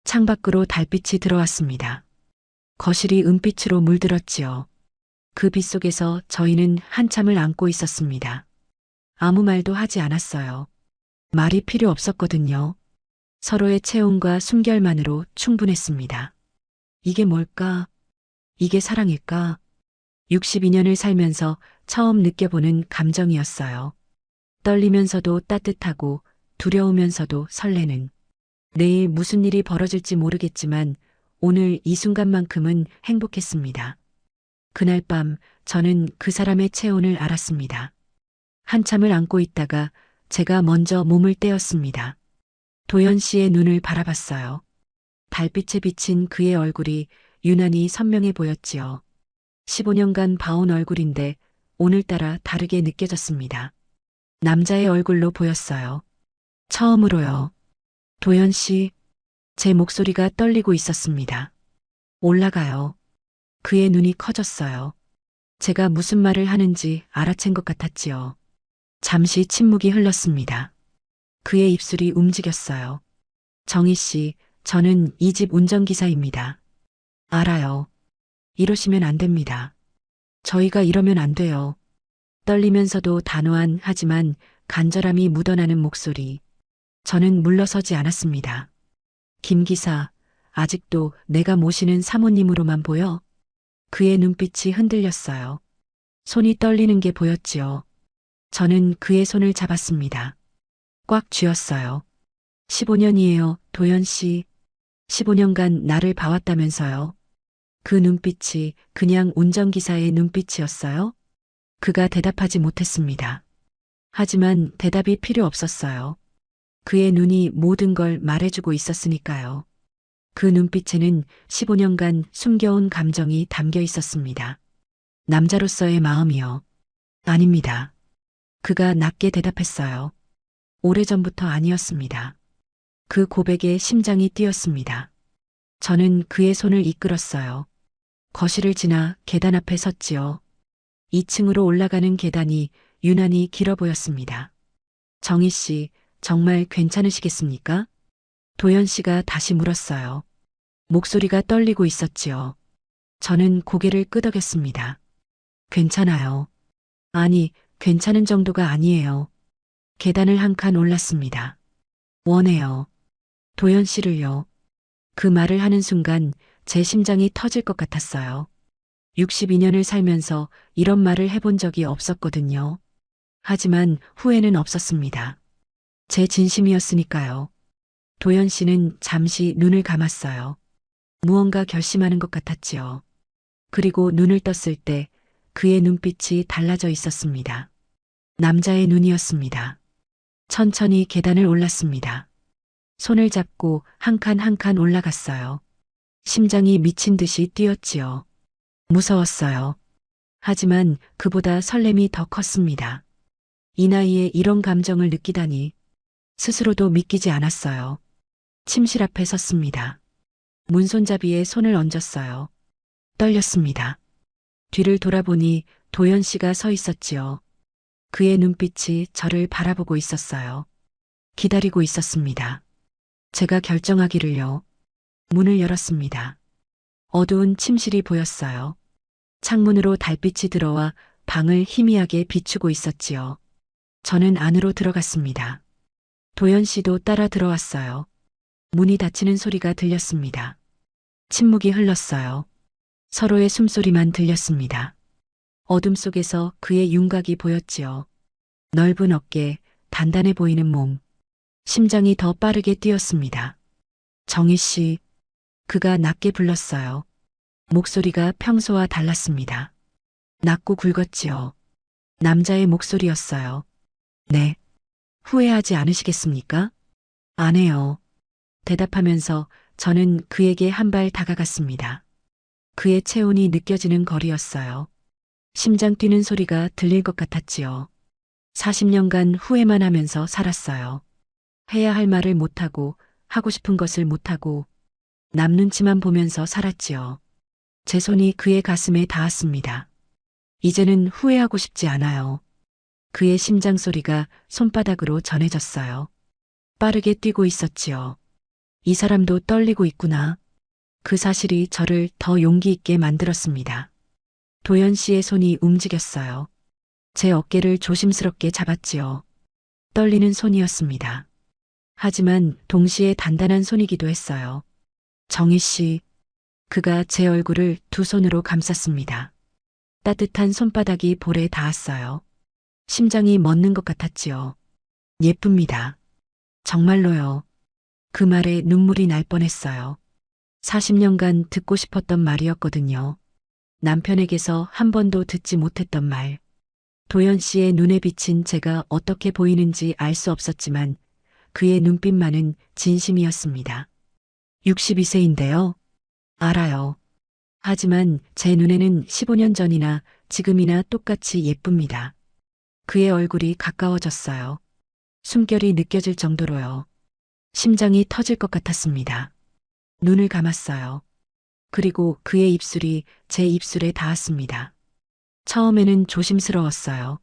창밖으로 달빛이 들어왔습니다. 거실이 은빛으로 물들었지요. 그 빛 속에서 저희는 한참을 안고 있었습니다. 아무 말도 하지 않았어요. 말이 필요 없었거든요. 서로의 체온과 숨결만으로 충분했습니다. 이게 뭘까? 이게 사랑일까? 62년을 살면서 처음 느껴보는 감정이었어요. 떨리면서도 따뜻하고 두려우면서도 설레는. 내일 무슨 일이 벌어질지 모르겠지만 오늘 이 순간만큼은 행복했습니다. 그날 밤 저는 그 사람의 체온을 알았습니다. 한참을 안고 있다가 제가 먼저 몸을 떼었습니다. 도연 씨의 눈을 바라봤어요. 달빛에 비친 그의 얼굴이 유난히 선명해 보였지요. 15년간 봐온 얼굴인데 오늘따라 다르게 느껴졌습니다. 남자의 얼굴로 보였어요. 처음으로요. 도연 씨, 제 목소리가 떨리고 있었습니다. 올라가요. 그의 눈이 커졌어요. 제가 무슨 말을 하는지 알아챈 것 같았지요. 잠시 침묵이 흘렀습니다. 그의 입술이 움직였어요. 정희 씨, 저는 이 집 운전기사입니다. 알아요. 이러시면 안 됩니다. 저희가 이러면 안 돼요. 떨리면서도 단호한 하지만 간절함이 묻어나는 목소리. 저는 물러서지 않았습니다. 김 기사, 아직도 내가 모시는 사모님으로만 보여? 그의 눈빛이 흔들렸어요. 손이 떨리는 게 보였지요. 저는 그의 손을 잡았습니다. 꽉 쥐었어요. 15년이에요, 도연 씨. 15년간 나를 봐왔다면서요. 그 눈빛이 그냥 운전기사의 눈빛이었어요? 그가 대답하지 못했습니다. 하지만 대답이 필요 없었어요. 그의 눈이 모든 걸 말해주고 있었으니까요. 그 눈빛에는 15년간 숨겨온 감정이 담겨 있었습니다. 남자로서의 마음이요. 아닙니다. 그가 낮게 대답했어요. 오래전부터 아니었습니다. 그 고백에 심장이 뛰었습니다. 저는 그의 손을 이끌었어요. 거실을 지나 계단 앞에 섰지요. 2층으로 올라가는 계단이 유난히 길어 보였습니다. 정희 씨, 정말 괜찮으시겠습니까? 도연 씨가 다시 물었어요. 목소리가 떨리고 있었지요. 저는 고개를 끄덕였습니다. 괜찮아요. 아니, 괜찮은 정도가 아니에요. 계단을 한 칸 올랐습니다. 원해요. 도연 씨를요. 그 말을 하는 순간 제 심장이 터질 것 같았어요. 62년을 살면서 이런 말을 해본 적이 없었거든요. 하지만 후회는 없었습니다. 제 진심이었으니까요. 도연 씨는 잠시 눈을 감았어요. 무언가 결심하는 것 같았지요. 그리고 눈을 떴을 때 그의 눈빛이 달라져 있었습니다. 남자의 눈이었습니다. 천천히 계단을 올랐습니다. 손을 잡고 한 칸 한 칸 올라갔어요. 심장이 미친 듯이 뛰었지요. 무서웠어요. 하지만 그보다 설렘이 더 컸습니다. 이 나이에 이런 감정을 느끼다니 스스로도 믿기지 않았어요. 침실 앞에 섰습니다. 문손잡이에 손을 얹었어요. 떨렸습니다. 뒤를 돌아보니 도연 씨가 서 있었지요. 그의 눈빛이 저를 바라보고 있었어요. 기다리고 있었습니다. 제가 결정하기를요. 문을 열었습니다. 어두운 침실이 보였어요. 창문으로 달빛이 들어와 방을 희미하게 비추고 있었지요. 저는 안으로 들어갔습니다. 도연 씨도 따라 들어왔어요. 문이 닫히는 소리가 들렸습니다. 침묵이 흘렀어요. 서로의 숨소리만 들렸습니다. 어둠 속에서 그의 윤곽이 보였지요. 넓은 어깨, 단단해 보이는 몸. 심장이 더 빠르게 뛰었습니다. 정희 씨, 그가 낮게 불렀어요. 목소리가 평소와 달랐습니다. 낮고 굵었지요. 남자의 목소리였어요. 네. 후회하지 않으시겠습니까? 안 해요. 대답하면서 저는 그에게 한 발 다가갔습니다. 그의 체온이 느껴지는 거리였어요. 심장 뛰는 소리가 들릴 것 같았지요. 40년간 후회만 하면서 살았어요. 해야 할 말을 못하고 하고 싶은 것을 못하고 남 눈치만 보면서 살았지요. 제 손이 그의 가슴에 닿았습니다. 이제는 후회하고 싶지 않아요. 그의 심장 소리가 손바닥으로 전해졌어요. 빠르게 뛰고 있었지요. 이 사람도 떨리고 있구나. 그 사실이 저를 더 용기 있게 만들었습니다. 도연 씨의 손이 움직였어요. 제 어깨를 조심스럽게 잡았지요. 떨리는 손이었습니다. 하지만 동시에 단단한 손이기도 했어요. 정희 씨, 그가 제 얼굴을 두 손으로 감쌌습니다. 따뜻한 손바닥이 볼에 닿았어요. 심장이 멎는 것 같았지요. 예쁩니다. 정말로요. 그 말에 눈물이 날 뻔했어요. 40년간 듣고 싶었던 말이었거든요. 남편에게서 한 번도 듣지 못했던 말. 도연 씨의 눈에 비친 제가 어떻게 보이는지 알 수 없었지만 그의 눈빛만은 진심이었습니다. 62세인데요. 알아요. 하지만 제 눈에는 15년 전이나 지금이나 똑같이 예쁩니다. 그의 얼굴이 가까워졌어요. 숨결이 느껴질 정도로요. 심장이 터질 것 같았습니다. 눈을 감았어요. 그리고 그의 입술이 제 입술에 닿았습니다. 처음에는 조심스러웠어요.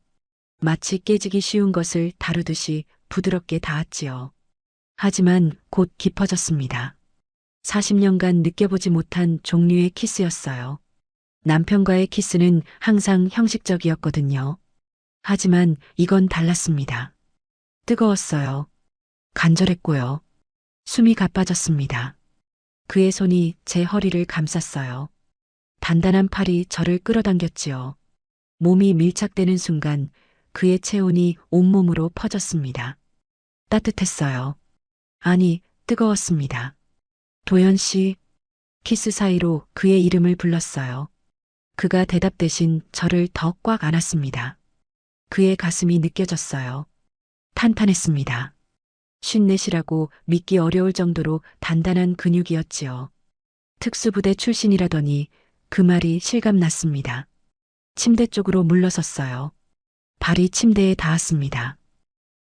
마치 깨지기 쉬운 것을 다루듯이 부드럽게 닿았지요. 하지만 곧 깊어졌습니다. 40년간 느껴보지 못한 종류의 키스였어요. 남편과의 키스는 항상 형식적이었거든요. 하지만 이건 달랐습니다. 뜨거웠어요. 간절했고요. 숨이 가빠졌습니다. 그의 손이 제 허리를 감쌌어요. 단단한 팔이 저를 끌어당겼지요. 몸이 밀착되는 순간 그의 체온이 온몸으로 퍼졌습니다. 따뜻했어요. 아니, 뜨거웠습니다. 도연 씨, 키스 사이로 그의 이름을 불렀어요. 그가 대답 대신 저를 더 꽉 안았습니다. 그의 가슴이 느껴졌어요. 탄탄했습니다. 54이라고 믿기 어려울 정도로 단단한 근육이었지요. 특수부대 출신이라더니 그 말이 실감났습니다. 침대 쪽으로 물러섰어요. 발이 침대에 닿았습니다.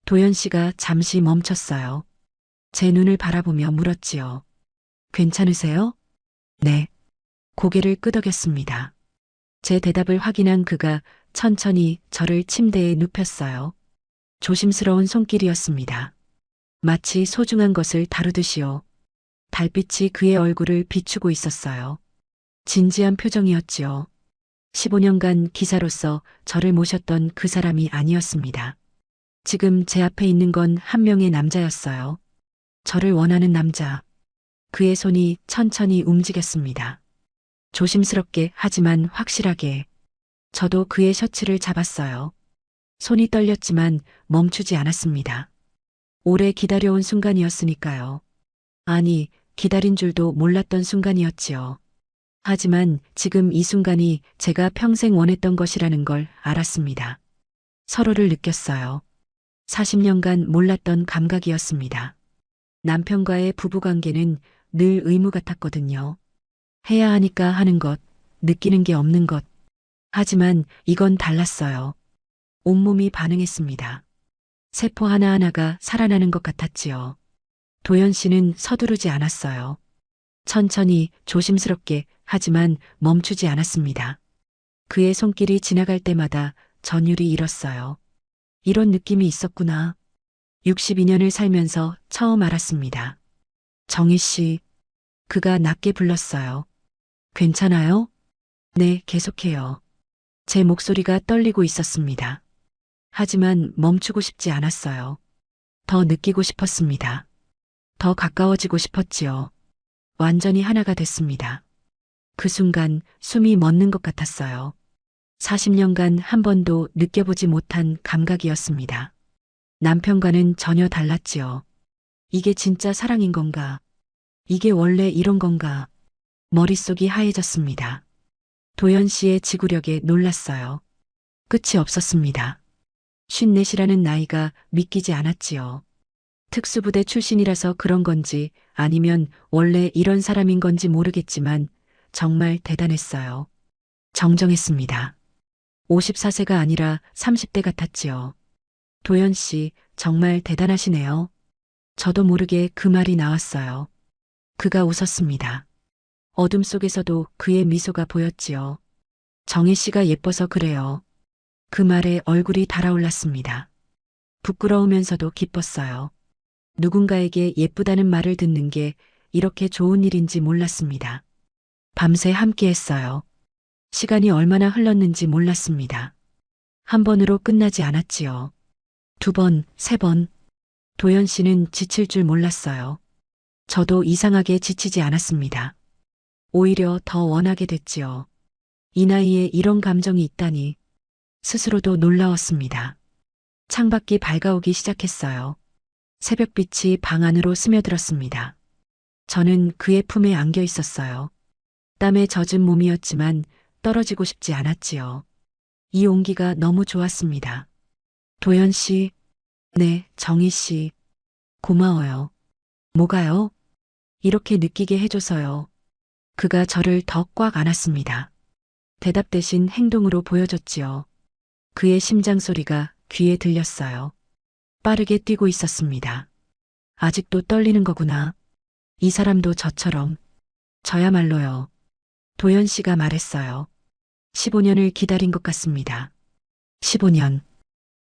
도연 씨가 잠시 멈췄어요. 제 눈을 바라보며 물었지요. 괜찮으세요? 네. 고개를 끄덕였습니다. 제 대답을 확인한 그가 천천히 저를 침대에 눕혔어요. 조심스러운 손길이었습니다. 마치 소중한 것을 다루듯이요. 달빛이 그의 얼굴을 비추고 있었어요. 진지한 표정이었지요. 15년간 기사로서 저를 모셨던 그 사람이 아니었습니다. 지금 제 앞에 있는 건 한 명의 남자였어요. 저를 원하는 남자. 그의 손이 천천히 움직였습니다. 조심스럽게 하지만 확실하게. 저도 그의 셔츠를 잡았어요. 손이 떨렸지만 멈추지 않았습니다. 오래 기다려온 순간이었으니까요. 아니, 기다린 줄도 몰랐던 순간이었지요. 하지만 지금 이 순간이 제가 평생 원했던 것이라는 걸 알았습니다. 서로를 느꼈어요. 40년간 몰랐던 감각이었습니다. 남편과의 부부관계는 늘 의무 같았거든요. 해야 하니까 하는 것, 느끼는 게 없는 것. 하지만 이건 달랐어요. 온몸이 반응했습니다. 세포 하나하나가 살아나는 것 같았지요. 도연 씨는 서두르지 않았어요. 천천히 조심스럽게 하지만 멈추지 않았습니다. 그의 손길이 지나갈 때마다 전율이 일었어요. 이런 느낌이 있었구나. 62년을 살면서 처음 알았습니다. 정희 씨, 그가 낮게 불렀어요. 괜찮아요? 네, 계속해요. 제 목소리가 떨리고 있었습니다. 하지만 멈추고 싶지 않았어요. 더 느끼고 싶었습니다. 더 가까워지고 싶었지요. 완전히 하나가 됐습니다. 그 순간 숨이 멎는 것 같았어요. 40년간 한 번도 느껴보지 못한 감각이었습니다. 남편과는 전혀 달랐지요. 이게 진짜 사랑인 건가? 이게 원래 이런 건가? 머릿속이 하얘졌습니다. 도연 씨의 지구력에 놀랐어요. 끝이 없었습니다. 54이라는 나이가 믿기지 않았지요. 특수부대 출신이라서 그런 건지 아니면 원래 이런 사람인 건지 모르겠지만 정말 대단했어요. 정정했습니다. 54세가 아니라 30대 같았지요. 도연 씨, 정말 대단하시네요. 저도 모르게 그 말이 나왔어요. 그가 웃었습니다. 어둠 속에서도 그의 미소가 보였지요. 정희 씨가 예뻐서 그래요. 그 말에 얼굴이 달아올랐습니다. 부끄러우면서도 기뻤어요. 누군가에게 예쁘다는 말을 듣는 게 이렇게 좋은 일인지 몰랐습니다. 밤새 함께 했어요. 시간이 얼마나 흘렀는지 몰랐습니다. 한 번으로 끝나지 않았지요. 2번, 3번. 도연 씨는 지칠 줄 몰랐어요. 저도 이상하게 지치지 않았습니다. 오히려 더 원하게 됐지요. 이 나이에 이런 감정이 있다니 스스로도 놀라웠습니다. 창밖이 밝아오기 시작했어요. 새벽빛이 방 안으로 스며들었습니다. 저는 그의 품에 안겨 있었어요. 땀에 젖은 몸이었지만 떨어지고 싶지 않았지요. 이 온기가 너무 좋았습니다. 도연 씨, 네, 정희 씨, 고마워요. 뭐가요? 이렇게 느끼게 해줘서요. 그가 저를 더 꽉 안았습니다. 대답 대신 행동으로 보여줬지요. 그의 심장 소리가 귀에 들렸어요. 빠르게 뛰고 있었습니다. 아직도 떨리는 거구나. 이 사람도 저처럼. 저야말로요. 도연 씨가 말했어요. 15년을 기다린 것 같습니다. 15년.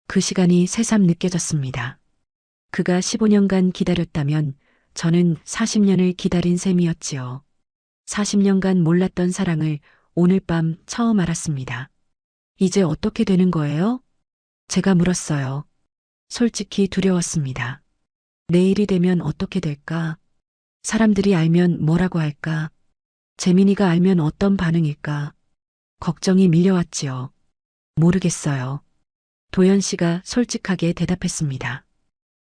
그 시간이 새삼 느껴졌습니다. 그가 15년간 기다렸다면 저는 40년을 기다린 셈이었지요. 40년간 몰랐던 사랑을 오늘 밤 처음 알았습니다. 이제 어떻게 되는 거예요? 제가 물었어요. 솔직히 두려웠습니다. 내일이 되면 어떻게 될까? 사람들이 알면 뭐라고 할까? 재민이가 알면 어떤 반응일까? 걱정이 밀려왔지요. 모르겠어요. 도연 씨가 솔직하게 대답했습니다.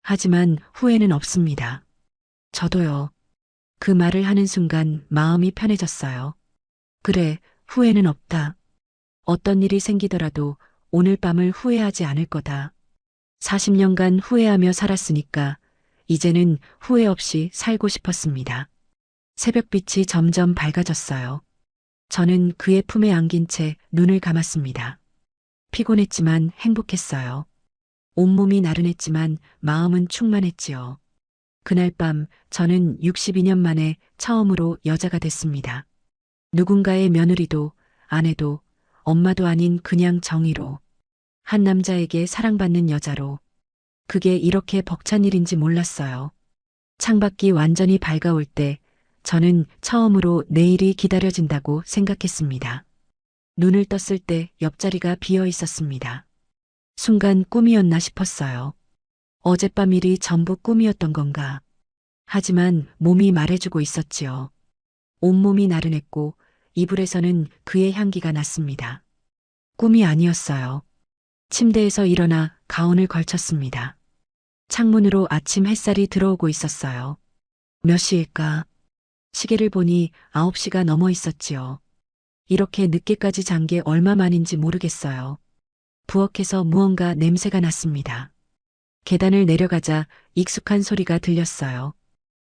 하지만 후회는 없습니다. 저도요. 그 말을 하는 순간 마음이 편해졌어요. 그래, 후회는 없다. 어떤 일이 생기더라도 오늘 밤을 후회하지 않을 거다. 40년간 후회하며 살았으니까 이제는 후회 없이 살고 싶었습니다. 새벽빛이 점점 밝아졌어요. 저는 그의 품에 안긴 채 눈을 감았습니다. 피곤했지만 행복했어요. 온몸이 나른했지만 마음은 충만했지요. 그날 밤 저는 62년 만에 처음으로 여자가 됐습니다. 누군가의 며느리도 아내도 엄마도 아닌 그냥 정의로 한 남자에게 사랑받는 여자로 그게 이렇게 벅찬 일인지 몰랐어요. 창밖이 완전히 밝아올 때 저는 처음으로 내일이 기다려진다고 생각했습니다. 눈을 떴을 때 옆자리가 비어 있었습니다. 순간 꿈이었나 싶었어요. 어젯밤 일이 전부 꿈이었던 건가. 하지만 몸이 말해주고 있었지요. 온몸이 나른했고 이불에서는 그의 향기가 났습니다. 꿈이 아니었어요. 침대에서 일어나 가운을 걸쳤습니다. 창문으로 아침 햇살이 들어오고 있었어요. 몇 시일까? 시계를 보니 9시가 넘어 있었지요. 이렇게 늦게까지 잔 게 얼마 만인지 모르겠어요. 부엌에서 무언가 냄새가 났습니다. 계단을 내려가자 익숙한 소리가 들렸어요.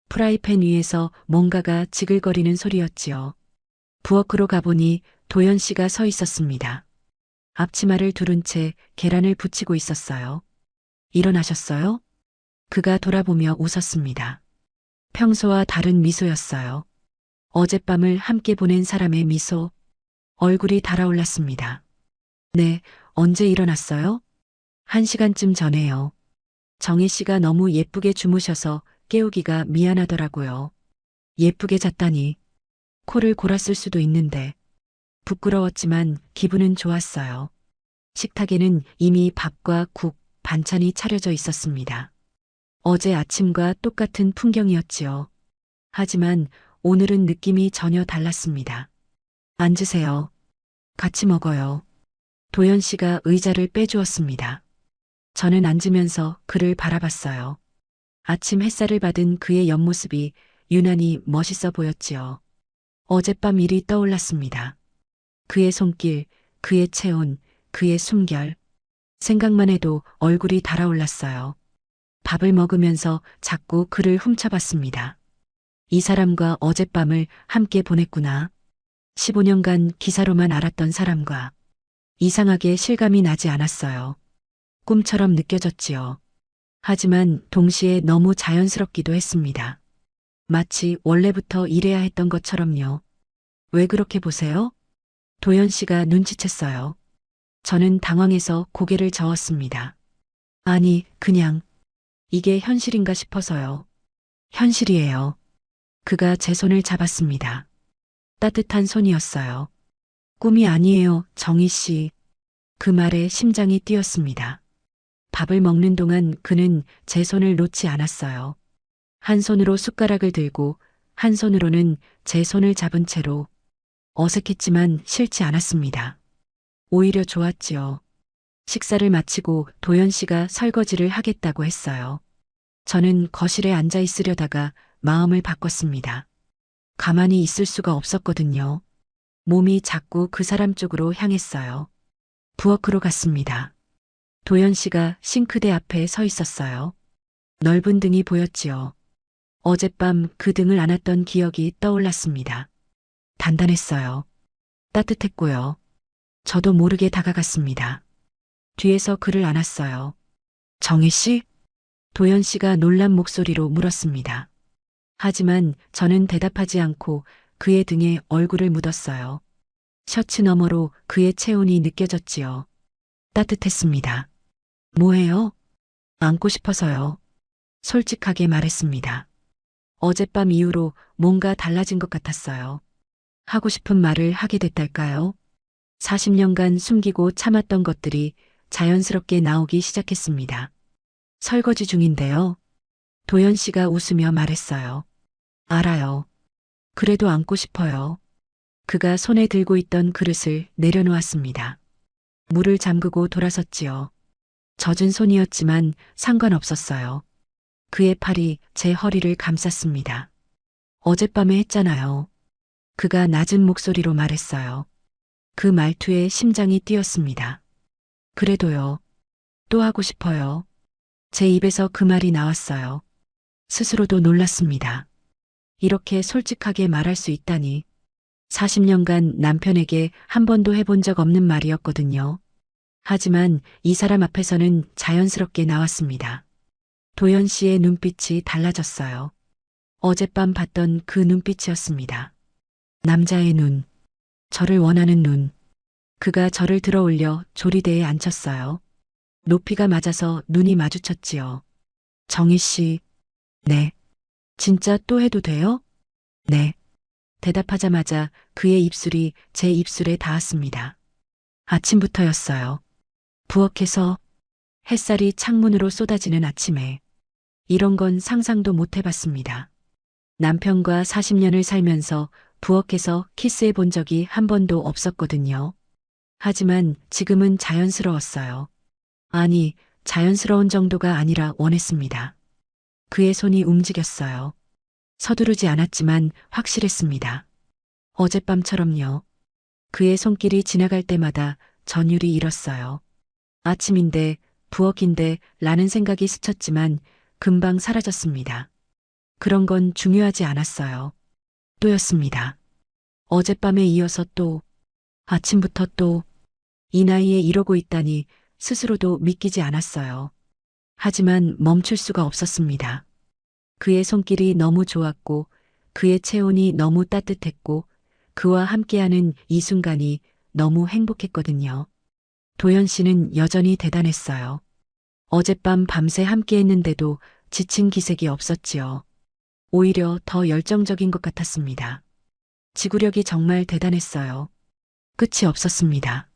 프라이팬 위에서 뭔가가 지글거리는 소리였지요. 부엌으로 가보니 도연 씨가 서 있었습니다. 앞치마를 두른 채 계란을 부치고 있었어요. 일어나셨어요? 그가 돌아보며 웃었습니다. 평소와 다른 미소였어요. 어젯밤을 함께 보낸 사람의 미소. 얼굴이 달아올랐습니다. 네, 언제 일어났어요? 1시간쯤 전에요. 정희 씨가 너무 예쁘게 주무셔서 깨우기가 미안하더라고요. 예쁘게 잤다니. 코를 골았을 수도 있는데. 부끄러웠지만 기분은 좋았어요. 식탁에는 이미 밥과 국, 반찬이 차려져 있었습니다. 어제 아침과 똑같은 풍경이었지요. 하지만 오늘은 느낌이 전혀 달랐습니다. 앉으세요. 같이 먹어요. 도연 씨가 의자를 빼주었습니다. 저는 앉으면서 그를 바라봤어요. 아침 햇살을 받은 그의 옆모습이 유난히 멋있어 보였지요. 어젯밤 일이 떠올랐습니다. 그의 손길, 그의 체온, 그의 숨결. 생각만 해도 얼굴이 달아올랐어요. 밥을 먹으면서 자꾸 그를 훔쳐봤습니다. 이 사람과 어젯밤을 함께 보냈구나. 15년간 기사로만 알았던 사람과 이상하게 실감이 나지 않았어요. 꿈처럼 느껴졌지요. 하지만 동시에 너무 자연스럽기도 했습니다. 마치 원래부터 이래야 했던 것처럼요. 왜 그렇게 보세요? 도연 씨가 눈치챘어요. 저는 당황해서 고개를 저었습니다. 아니, 그냥 이게 현실인가 싶어서요. 현실이에요. 그가 제 손을 잡았습니다. 따뜻한 손이었어요. 꿈이 아니에요, 정희 씨. 그 말에 심장이 뛰었습니다. 밥을 먹는 동안 그는 제 손을 놓지 않았어요. 한 손으로 숟가락을 들고 한 손으로는 제 손을 잡은 채로. 어색했지만 싫지 않았습니다. 오히려 좋았지요. 식사를 마치고 도연 씨가 설거지를 하겠다고 했어요. 저는 거실에 앉아 있으려다가 마음을 바꿨습니다. 가만히 있을 수가 없었거든요. 몸이 자꾸 그 사람 쪽으로 향했어요. 부엌으로 갔습니다. 도연 씨가 싱크대 앞에 서 있었어요. 넓은 등이 보였지요. 어젯밤 그 등을 안았던 기억이 떠올랐습니다. 단단했어요. 따뜻했고요. 저도 모르게 다가갔습니다. 뒤에서 그를 안았어요. 정희 씨? 도연 씨가 놀란 목소리로 물었습니다. 하지만 저는 대답하지 않고 그의 등에 얼굴을 묻었어요. 셔츠 너머로 그의 체온이 느껴졌지요. 따뜻했습니다. 뭐해요? 안고 싶어서요. 솔직하게 말했습니다. 어젯밤 이후로 뭔가 달라진 것 같았어요. 하고 싶은 말을 하게 됐달까요? 40년간 숨기고 참았던 것들이 자연스럽게 나오기 시작했습니다. 설거지 중인데요. 도연 씨가 웃으며 말했어요. 알아요. 그래도 안고 싶어요. 그가 손에 들고 있던 그릇을 내려놓았습니다. 물을 잠그고 돌아섰지요. 젖은 손이었지만 상관없었어요. 그의 팔이 제 허리를 감쌌습니다. 어젯밤에 했잖아요. 그가 낮은 목소리로 말했어요. 그 말투에 심장이 뛰었습니다. 그래도요. 또 하고 싶어요. 제 입에서 그 말이 나왔어요. 스스로도 놀랐습니다. 이렇게 솔직하게 말할 수 있다니. 40년간 남편에게 한 번도 해본 적 없는 말이었거든요. 하지만 이 사람 앞에서는 자연스럽게 나왔습니다. 도연 씨의 눈빛이 달라졌어요. 어젯밤 봤던 그 눈빛이었습니다. 남자의 눈. 저를 원하는 눈. 그가 저를 들어 올려 조리대에 앉혔어요. 높이가 맞아서 눈이 마주쳤지요. 정희 씨. 네. 진짜 또 해도 돼요? 네. 대답하자마자 그의 입술이 제 입술에 닿았습니다. 아침부터였어요. 부엌에서 햇살이 창문으로 쏟아지는 아침에 이런 건 상상도 못 해봤습니다. 남편과 40년을 살면서 부엌에서 키스해 본 적이 한 번도 없었거든요. 하지만 지금은 자연스러웠어요. 아니, 자연스러운 정도가 아니라 원했습니다. 그의 손이 움직였어요. 서두르지 않았지만 확실했습니다. 어젯밤처럼요. 그의 손길이 지나갈 때마다 전율이 일었어요. 아침인데, 부엌인데 라는 생각이 스쳤지만 금방 사라졌습니다. 그런 건 중요하지 않았어요. 또였습니다. 어젯밤에 이어서 또, 아침부터 또, 이 나이에 이러고 있다니 스스로도 믿기지 않았어요. 하지만 멈출 수가 없었습니다. 그의 손길이 너무 좋았고 그의 체온이 너무 따뜻했고 그와 함께하는 이 순간이 너무 행복했거든요. 도연 씨는 여전히 대단했어요. 어젯밤 밤새 함께했는데도 지친 기색이 없었지요. 오히려 더 열정적인 것 같았습니다. 지구력이 정말 대단했어요. 끝이 없었습니다.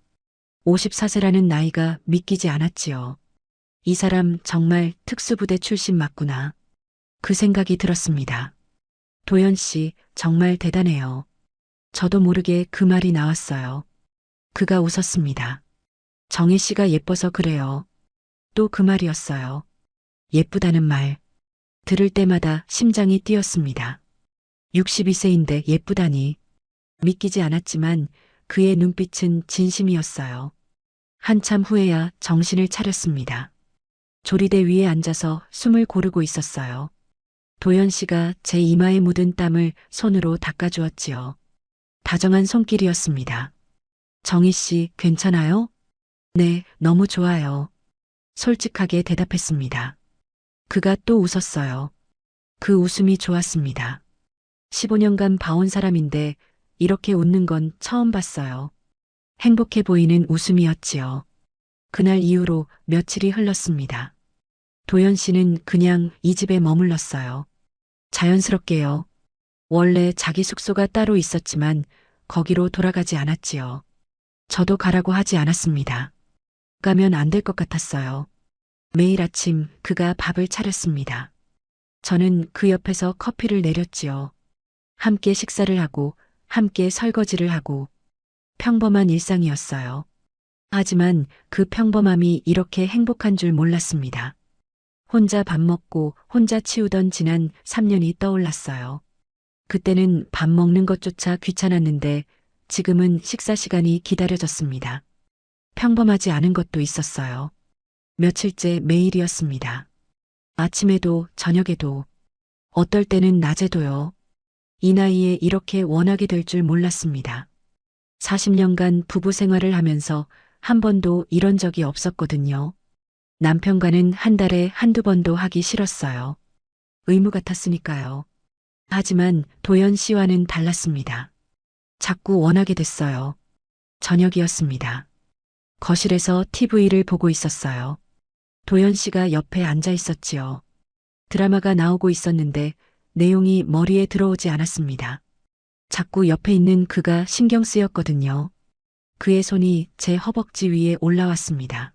54세라는 나이가 믿기지 않았지요. 이 사람 정말 특수부대 출신 맞구나. 그 생각이 들었습니다. 도연 씨 정말 대단해요. 저도 모르게 그 말이 나왔어요. 그가 웃었습니다. 정혜 씨가 예뻐서 그래요. 또 그 말이었어요. 예쁘다는 말. 들을 때마다 심장이 뛰었습니다. 62세인데 예쁘다니. 믿기지 않았지만 그의 눈빛은 진심이었어요. 한참 후에야 정신을 차렸습니다. 조리대 위에 앉아서 숨을 고르고 있었어요. 도연 씨가 제 이마에 묻은 땀을 손으로 닦아주었지요. 다정한 손길이었습니다. 정희 씨, 괜찮아요? 네, 너무 좋아요. 솔직하게 대답했습니다. 그가 또 웃었어요. 그 웃음이 좋았습니다. 15년간 봐온 사람인데 이렇게 웃는 건 처음 봤어요. 행복해 보이는 웃음이었지요. 그날 이후로 며칠이 흘렀습니다. 도연 씨는 그냥 이 집에 머물렀어요. 자연스럽게요. 원래 자기 숙소가 따로 있었지만 거기로 돌아가지 않았지요. 저도 가라고 하지 않았습니다. 가면 안 될 것 같았어요. 매일 아침 그가 밥을 차렸습니다. 저는 그 옆에서 커피를 내렸지요. 함께 식사를 하고 함께 설거지를 하고 평범한 일상이었어요. 하지만 그 평범함이 이렇게 행복한 줄 몰랐습니다. 혼자 밥 먹고 혼자 치우던 지난 3년이 떠올랐어요. 그때는 밥 먹는 것조차 귀찮았는데 지금은 식사 시간이 기다려졌습니다. 평범하지 않은 것도 있었어요. 며칠째 매일이었습니다. 아침에도 저녁에도 어떨 때는 낮에도요. 이 나이에 이렇게 원하게 될 줄 몰랐습니다. 40년간 부부 생활을 하면서 한 번도 이런 적이 없었거든요. 남편과는 한 달에 한두 번도 하기 싫었어요. 의무 같았으니까요. 하지만 도연 씨와는 달랐습니다. 자꾸 원하게 됐어요. 저녁이었습니다. 거실에서 TV를 보고 있었어요. 도연 씨가 옆에 앉아 있었지요. 드라마가 나오고 있었는데 내용이 머리에 들어오지 않았습니다. 자꾸 옆에 있는 그가 신경 쓰였거든요. 그의 손이 제 허벅지 위에 올라왔습니다.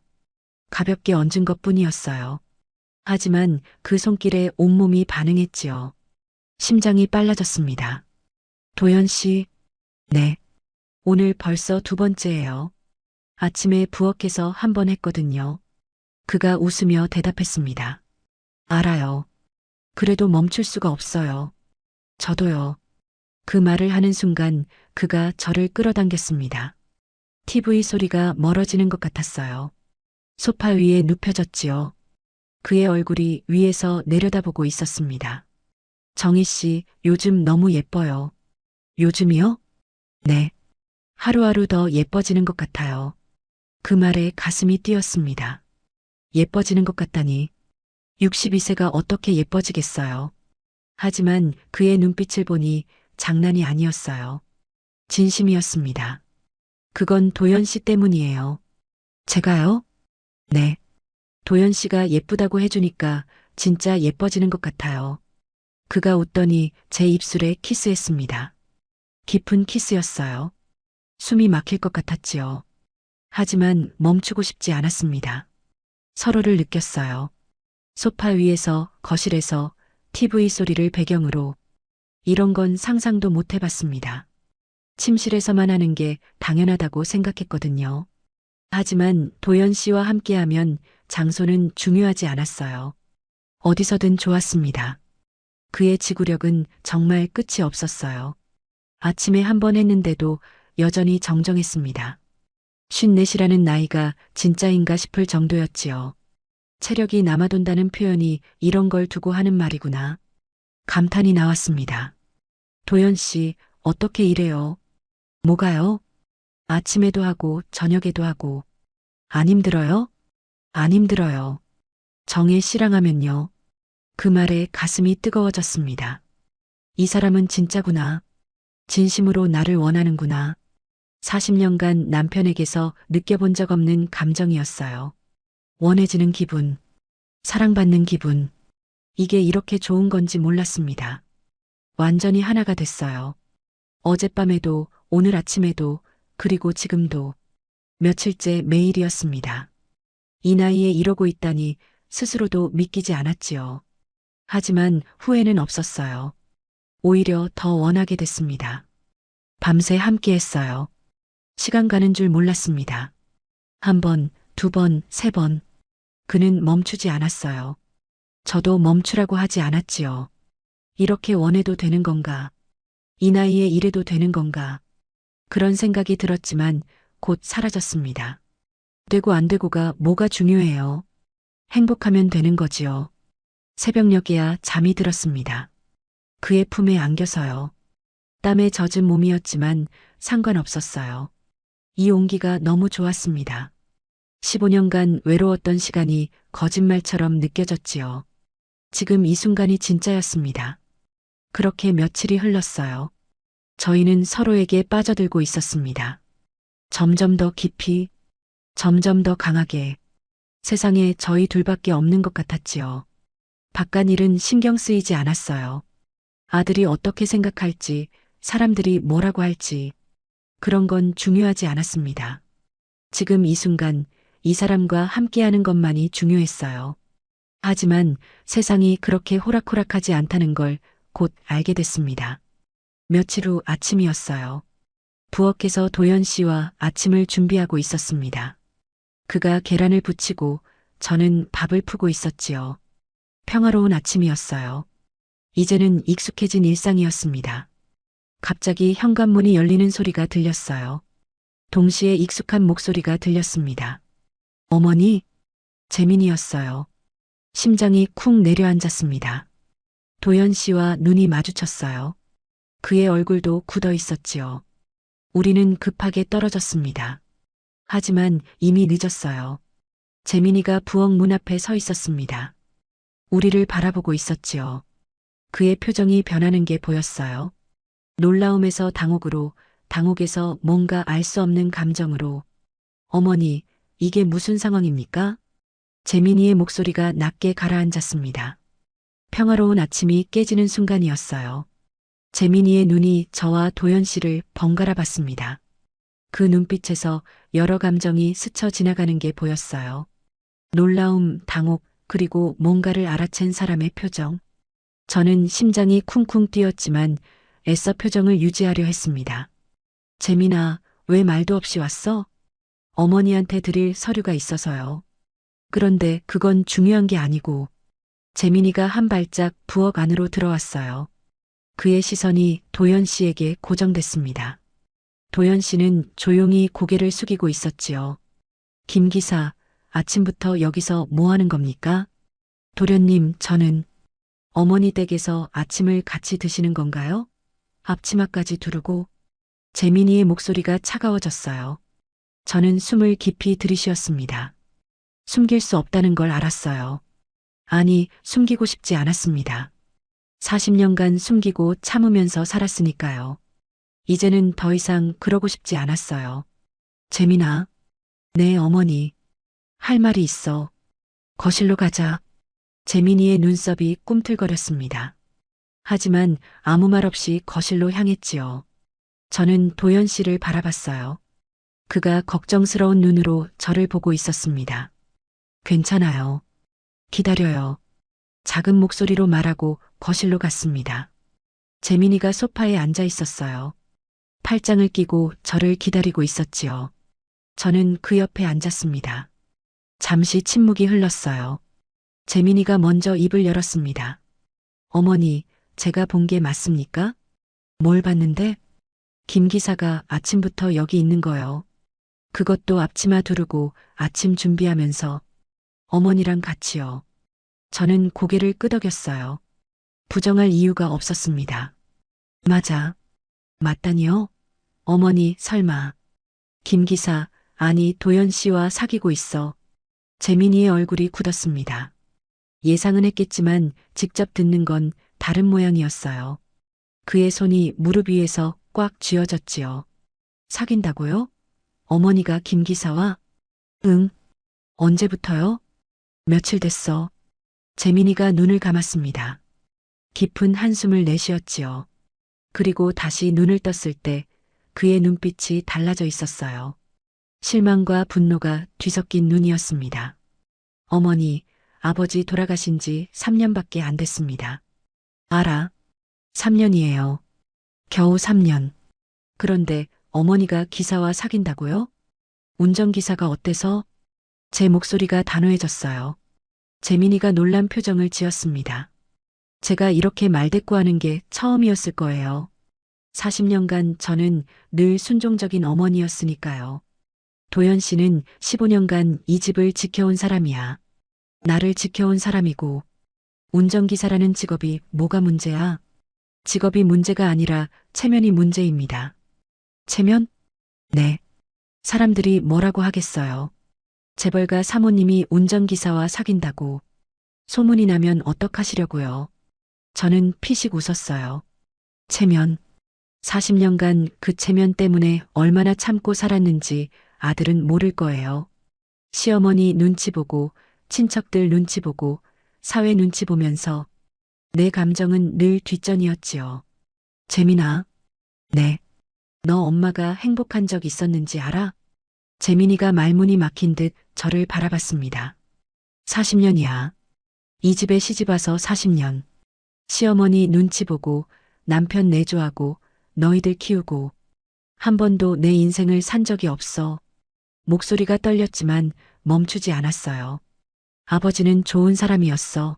가볍게 얹은 것뿐이었어요. 하지만 그 손길에 온몸이 반응했지요. 심장이 빨라졌습니다. 도연 씨, 네. 오늘 벌써 두 번째예요. 아침에 부엌에서 한 번 했거든요. 그가 웃으며 대답했습니다. 알아요. 그래도 멈출 수가 없어요. 저도요. 그 말을 하는 순간 그가 저를 끌어당겼습니다. TV 소리가 멀어지는 것 같았어요. 소파 위에 눕혀졌지요. 그의 얼굴이 위에서 내려다보고 있었습니다. 정희 씨, 요즘 너무 예뻐요. 요즘이요? 네. 하루하루 더 예뻐지는 것 같아요. 그 말에 가슴이 뛰었습니다. 예뻐지는 것 같다니. 62세가 어떻게 예뻐지겠어요. 하지만 그의 눈빛을 보니 장난이 아니었어요. 진심이었습니다. 그건 도연 씨 때문이에요. 제가요? 네. 도연 씨가 예쁘다고 해주니까 진짜 예뻐지는 것 같아요. 그가 웃더니 제 입술에 키스했습니다. 깊은 키스였어요. 숨이 막힐 것 같았지요. 하지만 멈추고 싶지 않았습니다. 서로를 느꼈어요. 소파 위에서, 거실에서, TV 소리를 배경으로. 이런 건 상상도 못 해봤습니다. 침실에서만 하는 게 당연하다고 생각했거든요. 하지만 도연 씨와 함께하면 장소는 중요하지 않았어요. 어디서든 좋았습니다. 그의 지구력은 정말 끝이 없었어요. 아침에 한 번 했는데도 여전히 정정했습니다. 54이라는 나이가 진짜인가 싶을 정도였지요. 체력이 남아돈다는 표현이 이런 걸 두고 하는 말이구나. 감탄이 나왔습니다. 도연 씨, 어떻게 이래요? 뭐가요? 아침에도 하고 저녁에도 하고. 안 힘들어요? 안 힘들어요. 정에 실랑하면요. 그 말에 가슴이 뜨거워졌습니다. 이 사람은 진짜구나. 진심으로 나를 원하는구나. 40년간 남편에게서 느껴본 적 없는 감정이었어요. 원해지는 기분, 사랑받는 기분. 이게 이렇게 좋은 건지 몰랐습니다. 완전히 하나가 됐어요. 어젯밤에도, 오늘 아침에도, 그리고 지금도. 며칠째 매일이었습니다. 이 나이에 이러고 있다니 스스로도 믿기지 않았지요. 하지만 후회는 없었어요. 오히려 더 원하게 됐습니다. 밤새 함께 했어요. 시간 가는 줄 몰랐습니다. 한 번, 두 번, 세 번. 그는 멈추지 않았어요. 저도 멈추라고 하지 않았지요. 이렇게 원해도 되는 건가? 이 나이에 이래도 되는 건가? 그런 생각이 들었지만 곧 사라졌습니다. 되고 안 되고가 뭐가 중요해요. 행복하면 되는 거지요. 새벽녘에야 잠이 들었습니다. 그의 품에 안겨서요. 땀에 젖은 몸이었지만 상관없었어요. 이 온기가 너무 좋았습니다. 15년간 외로웠던 시간이 거짓말처럼 느껴졌지요. 지금 이 순간이 진짜였습니다. 그렇게 며칠이 흘렀어요. 저희는 서로에게 빠져들고 있었습니다. 점점 더 깊이, 점점 더 강하게. 세상에 저희 둘밖에 없는 것 같았지요. 바깥 일은 신경 쓰이지 않았어요. 아들이 어떻게 생각할지, 사람들이 뭐라고 할지, 그런 건 중요하지 않았습니다. 지금 이 순간, 이 사람과 함께하는 것만이 중요했어요. 하지만 세상이 그렇게 호락호락하지 않다는 걸 곧 알게 됐습니다. 며칠 후 아침이었어요. 부엌에서 도연 씨와 아침을 준비하고 있었습니다. 그가 계란을 부치고 저는 밥을 푸고 있었지요. 평화로운 아침이었어요. 이제는 익숙해진 일상이었습니다. 갑자기 현관문이 열리는 소리가 들렸어요. 동시에 익숙한 목소리가 들렸습니다. 어머니, 재민이었어요. 심장이 쿵 내려앉았습니다. 도연 씨와 눈이 마주쳤어요. 그의 얼굴도 굳어 있었지요. 우리는 급하게 떨어졌습니다. 하지만 이미 늦었어요. 재민이가 부엌 문 앞에 서 있었습니다. 우리를 바라보고 있었지요. 그의 표정이 변하는 게 보였어요. 놀라움에서 당혹으로, 당혹에서 뭔가 알 수 없는 감정으로. 어머니, 이게 무슨 상황입니까? 재민이의 목소리가 낮게 가라앉았습니다. 평화로운 아침이 깨지는 순간이었어요. 재민이의 눈이 저와 도연 씨를 번갈아 봤습니다. 그 눈빛에서 여러 감정이 스쳐 지나가는 게 보였어요. 놀라움, 당혹, 그리고 뭔가를 알아챈 사람의 표정. 저는 심장이 쿵쿵 뛰었지만 애써 표정을 유지하려 했습니다. 재민아, 왜 말도 없이 왔어? 어머니한테 드릴 서류가 있어서요. 그런데 그건 중요한 게 아니고. 재민이가 한 발짝 부엌 안으로 들어왔어요. 그의 시선이 도연 씨에게 고정됐습니다. 도연 씨는 조용히 고개를 숙이고 있었지요. 김 기사, 아침부터 여기서 뭐 하는 겁니까? 도련님, 저는 어머니 댁에서 아침을 같이 드시는 건가요? 앞치마까지 두르고. 재민이의 목소리가 차가워졌어요. 저는 숨을 깊이 들이쉬었습니다. 숨길 수 없다는 걸 알았어요. 아니, 숨기고 싶지 않았습니다. 40년간 숨기고 참으면서 살았으니까요. 이제는 더 이상 그러고 싶지 않았어요. 재민아, 네 어머니, 할 말이 있어. 거실로 가자. 재민이의 눈썹이 꿈틀거렸습니다. 하지만 아무 말 없이 거실로 향했지요. 저는 도연 씨를 바라봤어요. 그가 걱정스러운 눈으로 저를 보고 있었습니다. 괜찮아요. 기다려요. 작은 목소리로 말하고 거실로 갔습니다. 재민이가 소파에 앉아 있었어요. 팔짱을 끼고 저를 기다리고 있었지요. 저는 그 옆에 앉았습니다. 잠시 침묵이 흘렀어요. 재민이가 먼저 입을 열었습니다. 어머니, 제가 본 게 맞습니까? 뭘 봤는데? 김 기사가 아침부터 여기 있는 거요. 그것도 앞치마 두르고 아침 준비하면서 어머니랑 같이요. 저는 고개를 끄덕였어요. 부정할 이유가 없었습니다. 맞아. 맞다니요? 어머니, 설마. 김 기사, 아니 도연 씨와 사귀고 있어. 재민이의 얼굴이 굳었습니다. 예상은 했겠지만 직접 듣는 건 다른 모양이었어요. 그의 손이 무릎 위에서 꽉 쥐어졌지요. 사귄다고요? 어머니가 김 기사와? 응. 언제부터요? 며칠 됐어. 재민이가 눈을 감았습니다. 깊은 한숨을 내쉬었지요. 그리고 다시 눈을 떴을 때 그의 눈빛이 달라져 있었어요. 실망과 분노가 뒤섞인 눈이었습니다. 어머니, 아버지 돌아가신 지 3년밖에 안 됐습니다. 알아. 3년이에요. 겨우 3년. 그런데 어머니가 기사와 사귄다고요? 운전기사가 어때서? 제 목소리가 단호해졌어요. 재민이가 놀란 표정을 지었습니다. 제가 이렇게 말대꾸하는 게 처음이었을 거예요. 40년간 저는 늘 순종적인 어머니였으니까요. 도연 씨는 15년간 이 집을 지켜온 사람이야. 나를 지켜온 사람이고, 운전기사라는 직업이 뭐가 문제야? 직업이 문제가 아니라 체면이 문제입니다. 체면? 네. 사람들이 뭐라고 하겠어요. 재벌가 사모님이 운전기사와 사귄다고 소문이 나면 어떡하시려고요. 저는 피식 웃었어요. 체면. 40년간 그 체면 때문에 얼마나 참고 살았는지 아들은 모를 거예요. 시어머니 눈치 보고, 친척들 눈치 보고, 사회 눈치 보면서 내 감정은 늘 뒷전이었지요. 재민아. 네. 너 엄마가 행복한 적 있었는지 알아? 재민이가 말문이 막힌 듯 저를 바라봤습니다. 40년이야. 이 집에 시집와서 40년. 시어머니 눈치 보고, 남편 내조하고, 너희들 키우고, 한 번도 내 인생을 산 적이 없어. 목소리가 떨렸지만 멈추지 않았어요. 아버지는 좋은 사람이었어.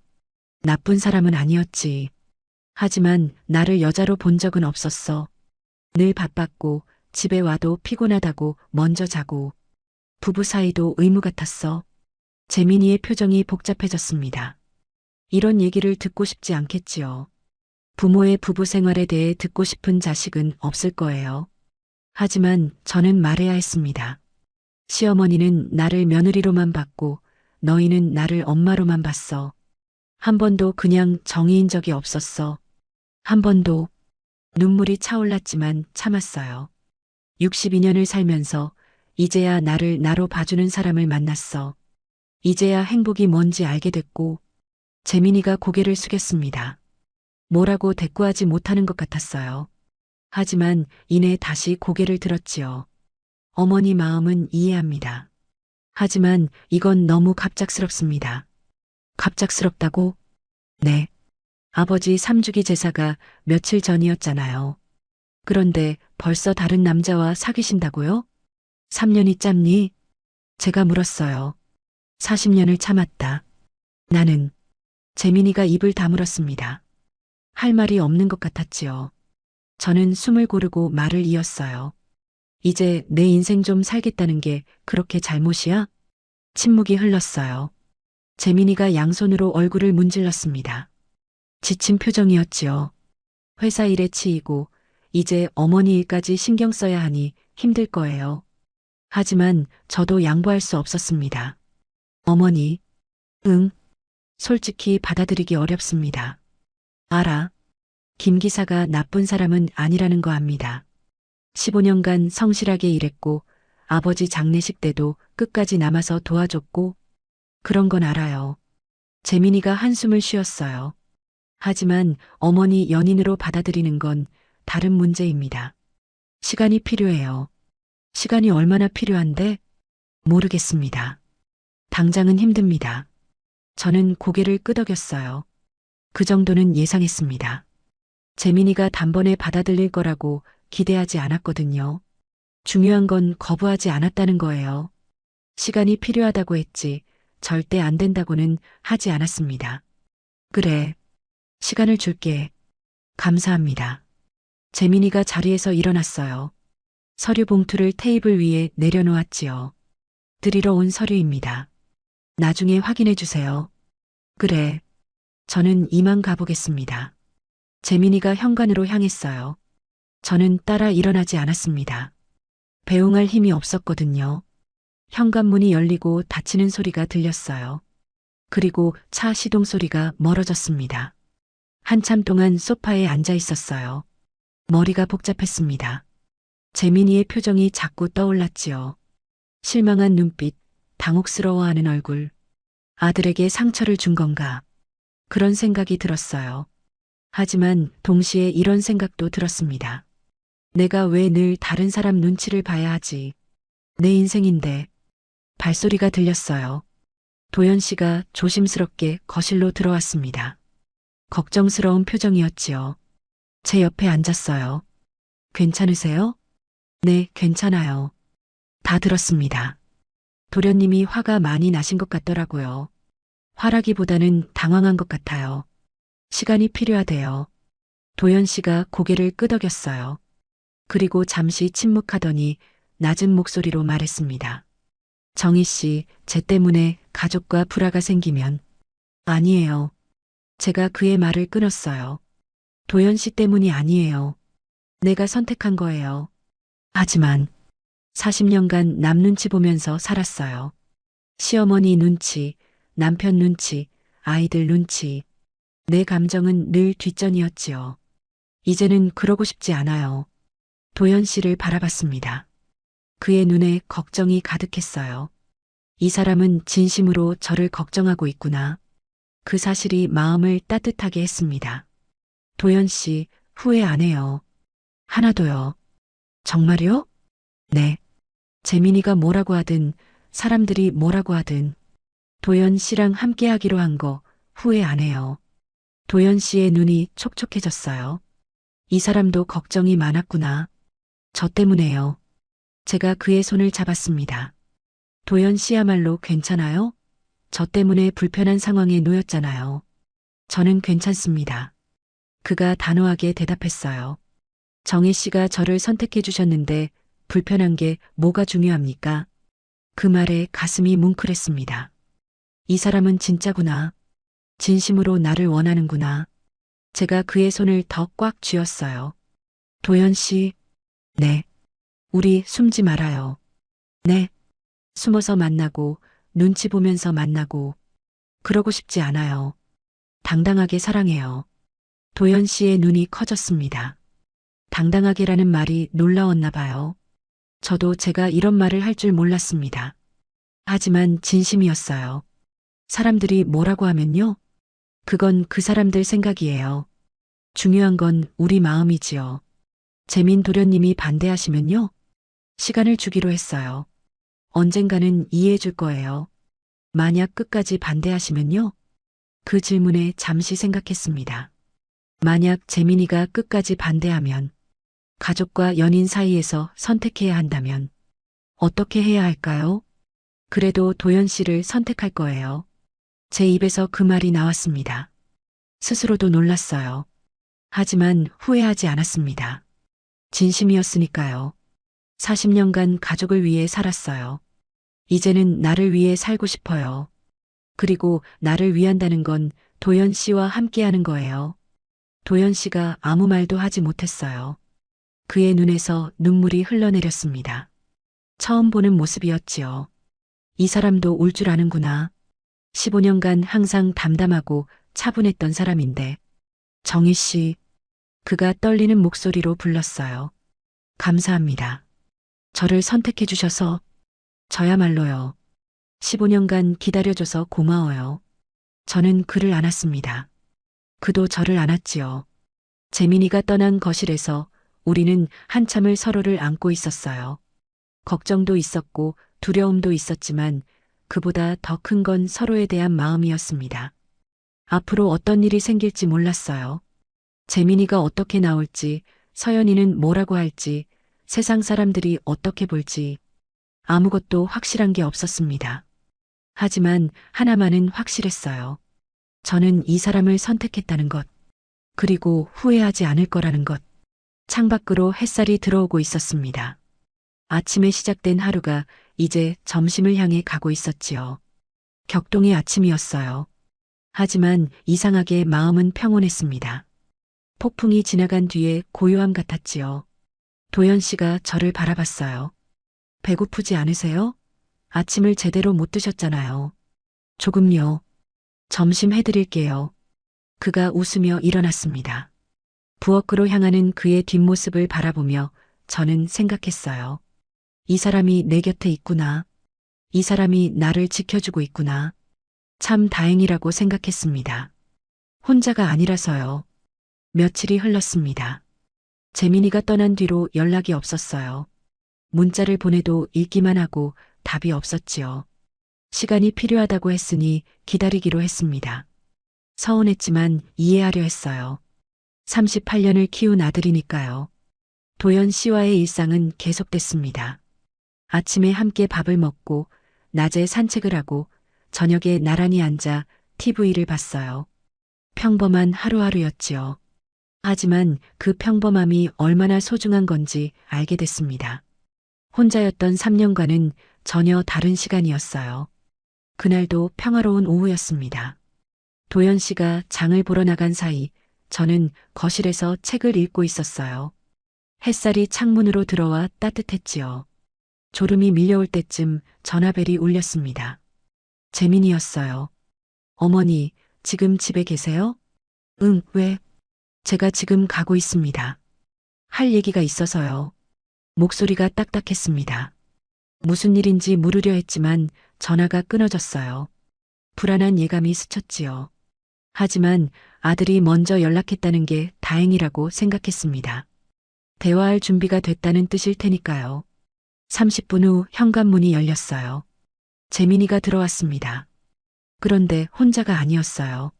나쁜 사람은 아니었지. 하지만 나를 여자로 본 적은 없었어. 늘 바빴고 집에 와도 피곤하다고 먼저 자고 부부 사이도 의무 같았어. 재민이의 표정이 복잡해졌습니다. 이런 얘기를 듣고 싶지 않겠지요. 부모의 부부 생활에 대해 듣고 싶은 자식은 없을 거예요. 하지만 저는 말해야 했습니다. 시어머니는 나를 며느리로만 봤고 너희는 나를 엄마로만 봤어. 한 번도 그냥 정의인 적이 없었어. 한 번도. 눈물이 차올랐지만 참았어요. 62년을 살면서 이제야 나를 나로 봐주는 사람을 만났어. 이제야 행복이 뭔지 알게 됐고 재민이가 고개를 숙였습니다. 뭐라고 대꾸하지 못하는 것 같았어요. 하지만 이내 다시 고개를 들었지요. 어머니 마음은 이해합니다. 하지만 이건 너무 갑작스럽습니다. 갑작스럽다고? 네. 아버지 3주기 제사가 며칠 전이었잖아요. 그런데 벌써 다른 남자와 사귀신다고요? 3년이 짧니? 제가 물었어요. 40년을 참았다. 나는. 재민이가 입을 다물었습니다. 할 말이 없는 것 같았지요. 저는 숨을 고르고 말을 이었어요. 이제 내 인생 좀 살겠다는 게 그렇게 잘못이야? 침묵이 흘렀어요. 재민이가 양손으로 얼굴을 문질렀습니다. 지친 표정이었지요. 회사 일에 치이고 이제 어머니 일까지 신경 써야 하니 힘들 거예요. 하지만 저도 양보할 수 없었습니다. 어머니. 응. 솔직히 받아들이기 어렵습니다. 알아. 김 기사가 나쁜 사람은 아니라는 거 압니다. 15년간 성실하게 일했고 아버지 장례식 때도 끝까지 남아서 도와줬고 그런 건 알아요. 재민이가 한숨을 쉬었어요. 하지만 어머니 연인으로 받아들이는 건 다른 문제입니다. 시간이 필요해요. 시간이 얼마나 필요한데? 모르겠습니다. 당장은 힘듭니다. 저는 고개를 끄덕였어요. 그 정도는 예상했습니다. 재민이가 단번에 받아들일 거라고 기대하지 않았거든요. 중요한 건 거부하지 않았다는 거예요. 시간이 필요하다고 했지 절대 안 된다고는 하지 않았습니다. 그래. 시간을 줄게. 감사합니다. 재민이가 자리에서 일어났어요. 서류 봉투를 테이블 위에 내려놓았지요. 드리러 온 서류입니다. 나중에 확인해 주세요. 그래. 저는 이만 가보겠습니다. 재민이가 현관으로 향했어요. 저는 따라 일어나지 않았습니다. 배웅할 힘이 없었거든요. 현관문이 열리고 닫히는 소리가 들렸어요. 그리고 차 시동 소리가 멀어졌습니다. 한참 동안 소파에 앉아 있었어요. 머리가 복잡했습니다. 재민이의 표정이 자꾸 떠올랐지요. 실망한 눈빛, 당혹스러워하는 얼굴. 아들에게 상처를 준 건가? 그런 생각이 들었어요. 하지만 동시에 이런 생각도 들었습니다. 내가 왜 늘 다른 사람 눈치를 봐야 하지? 내 인생인데. 발소리가 들렸어요. 도연 씨가 조심스럽게 거실로 들어왔습니다. 걱정스러운 표정이었지요. 제 옆에 앉았어요. 괜찮으세요? 네, 괜찮아요. 다 들었습니다. 도련님이 화가 많이 나신 것 같더라고요. 화라기보다는 당황한 것 같아요. 시간이 필요하대요. 도연 씨가 고개를 끄덕였어요. 그리고 잠시 침묵하더니 낮은 목소리로 말했습니다. 정희 씨, 제 때문에 가족과 불화가 생기면. 아니에요. 제가 그의 말을 끊었어요. 도연 씨 때문이 아니에요. 내가 선택한 거예요. 하지만 40년간 남 눈치 보면서 살았어요. 시어머니 눈치, 남편 눈치, 아이들 눈치. 내 감정은 늘 뒷전이었지요. 이제는 그러고 싶지 않아요. 도연 씨를 바라봤습니다. 그의 눈에 걱정이 가득했어요. 이 사람은 진심으로 저를 걱정하고 있구나. 그 사실이 마음을 따뜻하게 했습니다. 도연 씨, 후회 안 해요. 하나도요. 정말요? 네. 재민이가 뭐라고 하든, 사람들이 뭐라고 하든, 도연 씨랑 함께 하기로 한 거 후회 안 해요. 도연 씨의 눈이 촉촉해졌어요. 이 사람도 걱정이 많았구나. 저 때문에요. 제가 그의 손을 잡았습니다. 도연 씨야말로 괜찮아요? 저 때문에 불편한 상황에 놓였잖아요. 저는 괜찮습니다. 그가 단호하게 대답했어요. 정혜 씨가 저를 선택해 주셨는데 불편한 게 뭐가 중요합니까? 그 말에 가슴이 뭉클했습니다. 이 사람은 진짜구나. 진심으로 나를 원하는구나. 제가 그의 손을 더 꽉 쥐었어요. 도연 씨, 네. 우리 숨지 말아요. 네. 숨어서 만나고, 눈치 보면서 만나고, 그러고 싶지 않아요. 당당하게 사랑해요. 도연 씨의 눈이 커졌습니다. 당당하게라는 말이 놀라웠나 봐요. 저도 제가 이런 말을 할 줄 몰랐습니다. 하지만 진심이었어요. 사람들이 뭐라고 하면요? 그건 그 사람들 생각이에요. 중요한 건 우리 마음이지요. 재민 도련님이 반대하시면요? 시간을 주기로 했어요. 언젠가는 이해해 줄 거예요. 만약 끝까지 반대하시면요? 그 질문에 잠시 생각했습니다. 만약 재민이가 끝까지 반대하면, 가족과 연인 사이에서 선택해야 한다면, 어떻게 해야 할까요? 그래도 도연 씨를 선택할 거예요. 제 입에서 그 말이 나왔습니다. 스스로도 놀랐어요. 하지만 후회하지 않았습니다. 진심이었으니까요. 40년간 가족을 위해 살았어요. 이제는 나를 위해 살고 싶어요. 그리고 나를 위한다는 건 도연 씨와 함께하는 거예요. 도연 씨가 아무 말도 하지 못했어요. 그의 눈에서 눈물이 흘러내렸습니다. 처음 보는 모습이었지요. 이 사람도 울 줄 아는구나. 15년간 항상 담담하고 차분했던 사람인데. 정희 씨, 그가 떨리는 목소리로 불렀어요. 감사합니다. 저를 선택해 주셔서 저야말로요. 15년간 기다려줘서 고마워요. 저는 그를 안았습니다. 그도 저를 안았지요. 재민이가 떠난 거실에서 우리는 한참을 서로를 안고 있었어요. 걱정도 있었고 두려움도 있었지만 그보다 더 큰 건 서로에 대한 마음이었습니다. 앞으로 어떤 일이 생길지 몰랐어요. 재민이가 어떻게 나올지, 서연이는 뭐라고 할지, 세상 사람들이 어떻게 볼지 아무것도 확실한 게 없었습니다. 하지만 하나만은 확실했어요. 저는 이 사람을 선택했다는 것, 그리고 후회하지 않을 거라는 것. 창밖으로 햇살이 들어오고 있었습니다. 아침에 시작된 하루가 이제 점심을 향해 가고 있었지요. 격동의 아침이었어요. 하지만 이상하게 마음은 평온했습니다. 폭풍이 지나간 뒤에 고요함 같았지요. 도연 씨가 저를 바라봤어요. 배고프지 않으세요? 아침을 제대로 못 드셨잖아요. 조금요. 점심 해드릴게요. 그가 웃으며 일어났습니다. 부엌으로 향하는 그의 뒷모습을 바라보며 저는 생각했어요. 이 사람이 내 곁에 있구나. 이 사람이 나를 지켜주고 있구나. 참 다행이라고 생각했습니다. 혼자가 아니라서요. 며칠이 흘렀습니다. 재민이가 떠난 뒤로 연락이 없었어요. 문자를 보내도 읽기만 하고 답이 없었지요. 시간이 필요하다고 했으니 기다리기로 했습니다. 서운했지만 이해하려 했어요. 38년을 키운 아들이니까요. 도연 씨와의 일상은 계속됐습니다. 아침에 함께 밥을 먹고 낮에 산책을 하고 저녁에 나란히 앉아 TV를 봤어요. 평범한 하루하루였지요. 하지만 그 평범함이 얼마나 소중한 건지 알게 됐습니다. 혼자였던 3년간은 전혀 다른 시간이었어요. 그날도 평화로운 오후였습니다. 도연 씨가 장을 보러 나간 사이 저는 거실에서 책을 읽고 있었어요. 햇살이 창문으로 들어와 따뜻했지요. 졸음이 밀려올 때쯤 전화벨이 울렸습니다. 재민이었어요. 어머니, 지금 집에 계세요? 응, 왜? 제가 지금 가고 있습니다. 할 얘기가 있어서요. 목소리가 딱딱했습니다. 무슨 일인지 물으려 했지만 전화가 끊어졌어요. 불안한 예감이 스쳤지요. 하지만 아들이 먼저 연락했다는 게 다행이라고 생각했습니다. 대화할 준비가 됐다는 뜻일 테니까요. 30분 후 현관문이 열렸어요. 재민이가 들어왔습니다. 그런데 혼자가 아니었어요.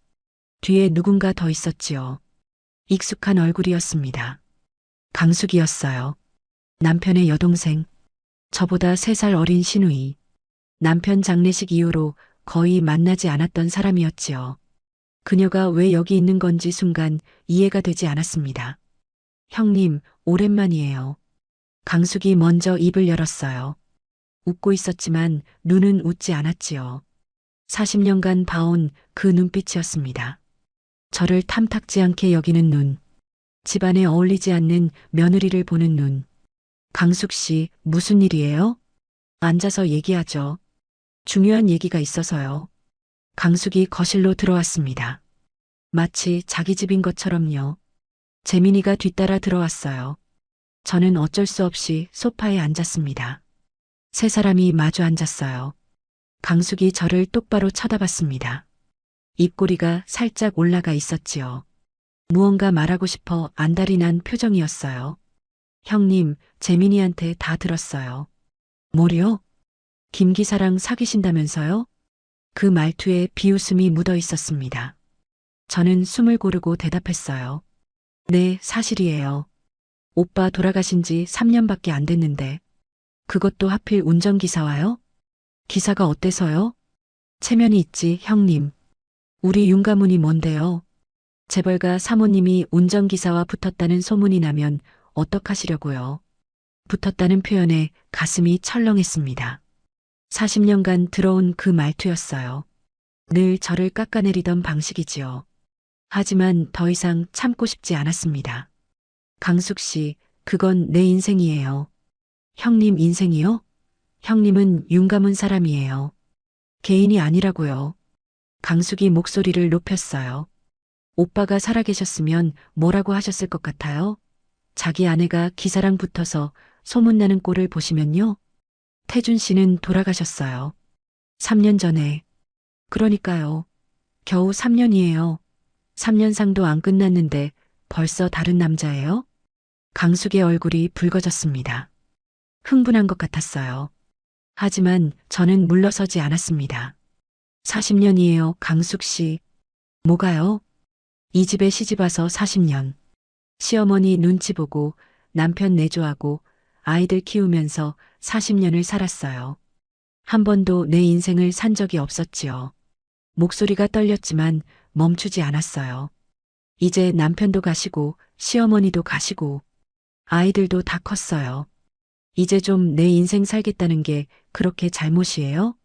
뒤에 누군가 더 있었지요. 익숙한 얼굴이었습니다. 강숙이었어요. 남편의 여동생. 저보다 3살 어린 시누이. 남편 장례식 이후로 거의 만나지 않았던 사람이었지요. 그녀가 왜 여기 있는 건지 순간 이해가 되지 않았습니다. 형님, 오랜만이에요. 강숙이 먼저 입을 열었어요. 웃고 있었지만 눈은 웃지 않았지요. 40년간 봐온 그 눈빛이었습니다. 저를 탐탁지 않게 여기는 눈. 집안에 어울리지 않는 며느리를 보는 눈. 강숙 씨, 무슨 일이에요? 앉아서 얘기하죠. 중요한 얘기가 있어서요. 강숙이 거실로 들어왔습니다. 마치 자기 집인 것처럼요. 재민이가 뒤따라 들어왔어요. 저는 어쩔 수 없이 소파에 앉았습니다. 3사람이 마주 앉았어요. 강숙이 저를 똑바로 쳐다봤습니다. 입꼬리가 살짝 올라가 있었지요. 무언가 말하고 싶어 안달이 난 표정이었어요. 형님, 재민이한테 다 들었어요. 뭐요? 김 기사랑 사귀신다면서요? 그 말투에 비웃음이 묻어 있었습니다. 저는 숨을 고르고 대답했어요. 네, 사실이에요. 오빠 돌아가신 지 3년밖에 안 됐는데. 그것도 하필 운전기사와요? 기사가 어때서요? 체면이 있지, 형님. 우리 윤가문이 뭔데요? 재벌가 사모님이 운전기사와 붙었다는 소문이 나면 어떡하시려고요? 붙었다는 표현에 가슴이 철렁했습니다. 40년간 들어온 그 말투였어요. 늘 저를 깎아내리던 방식이지요. 하지만 더 이상 참고 싶지 않았습니다. 강숙 씨, 그건 내 인생이에요. 형님 인생이요? 형님은 윤가문 사람이에요. 개인이 아니라고요. 강숙이 목소리를 높였어요. 오빠가 살아계셨으면 뭐라고 하셨을 것 같아요? 자기 아내가 기사랑 붙어서 소문나는 꼴을 보시면요. 태준 씨는 돌아가셨어요. 3년 전에. 그러니까요. 겨우 3년이에요. 3년상도 안 끝났는데 벌써 다른 남자예요? 강숙의 얼굴이 붉어졌습니다. 흥분한 것 같았어요. 하지만 저는 물러서지 않았습니다. 40년이에요, 강숙 씨. 뭐가요? 이 집에 시집와서 40년. 시어머니 눈치 보고 남편 내조하고 아이들 키우면서 40년을 살았어요. 한 번도 내 인생을 산 적이 없었지요. 목소리가 떨렸지만 멈추지 않았어요. 이제 남편도 가시고 시어머니도 가시고 아이들도 다 컸어요. 이제 좀 내 인생 살겠다는 게 그렇게 잘못이에요?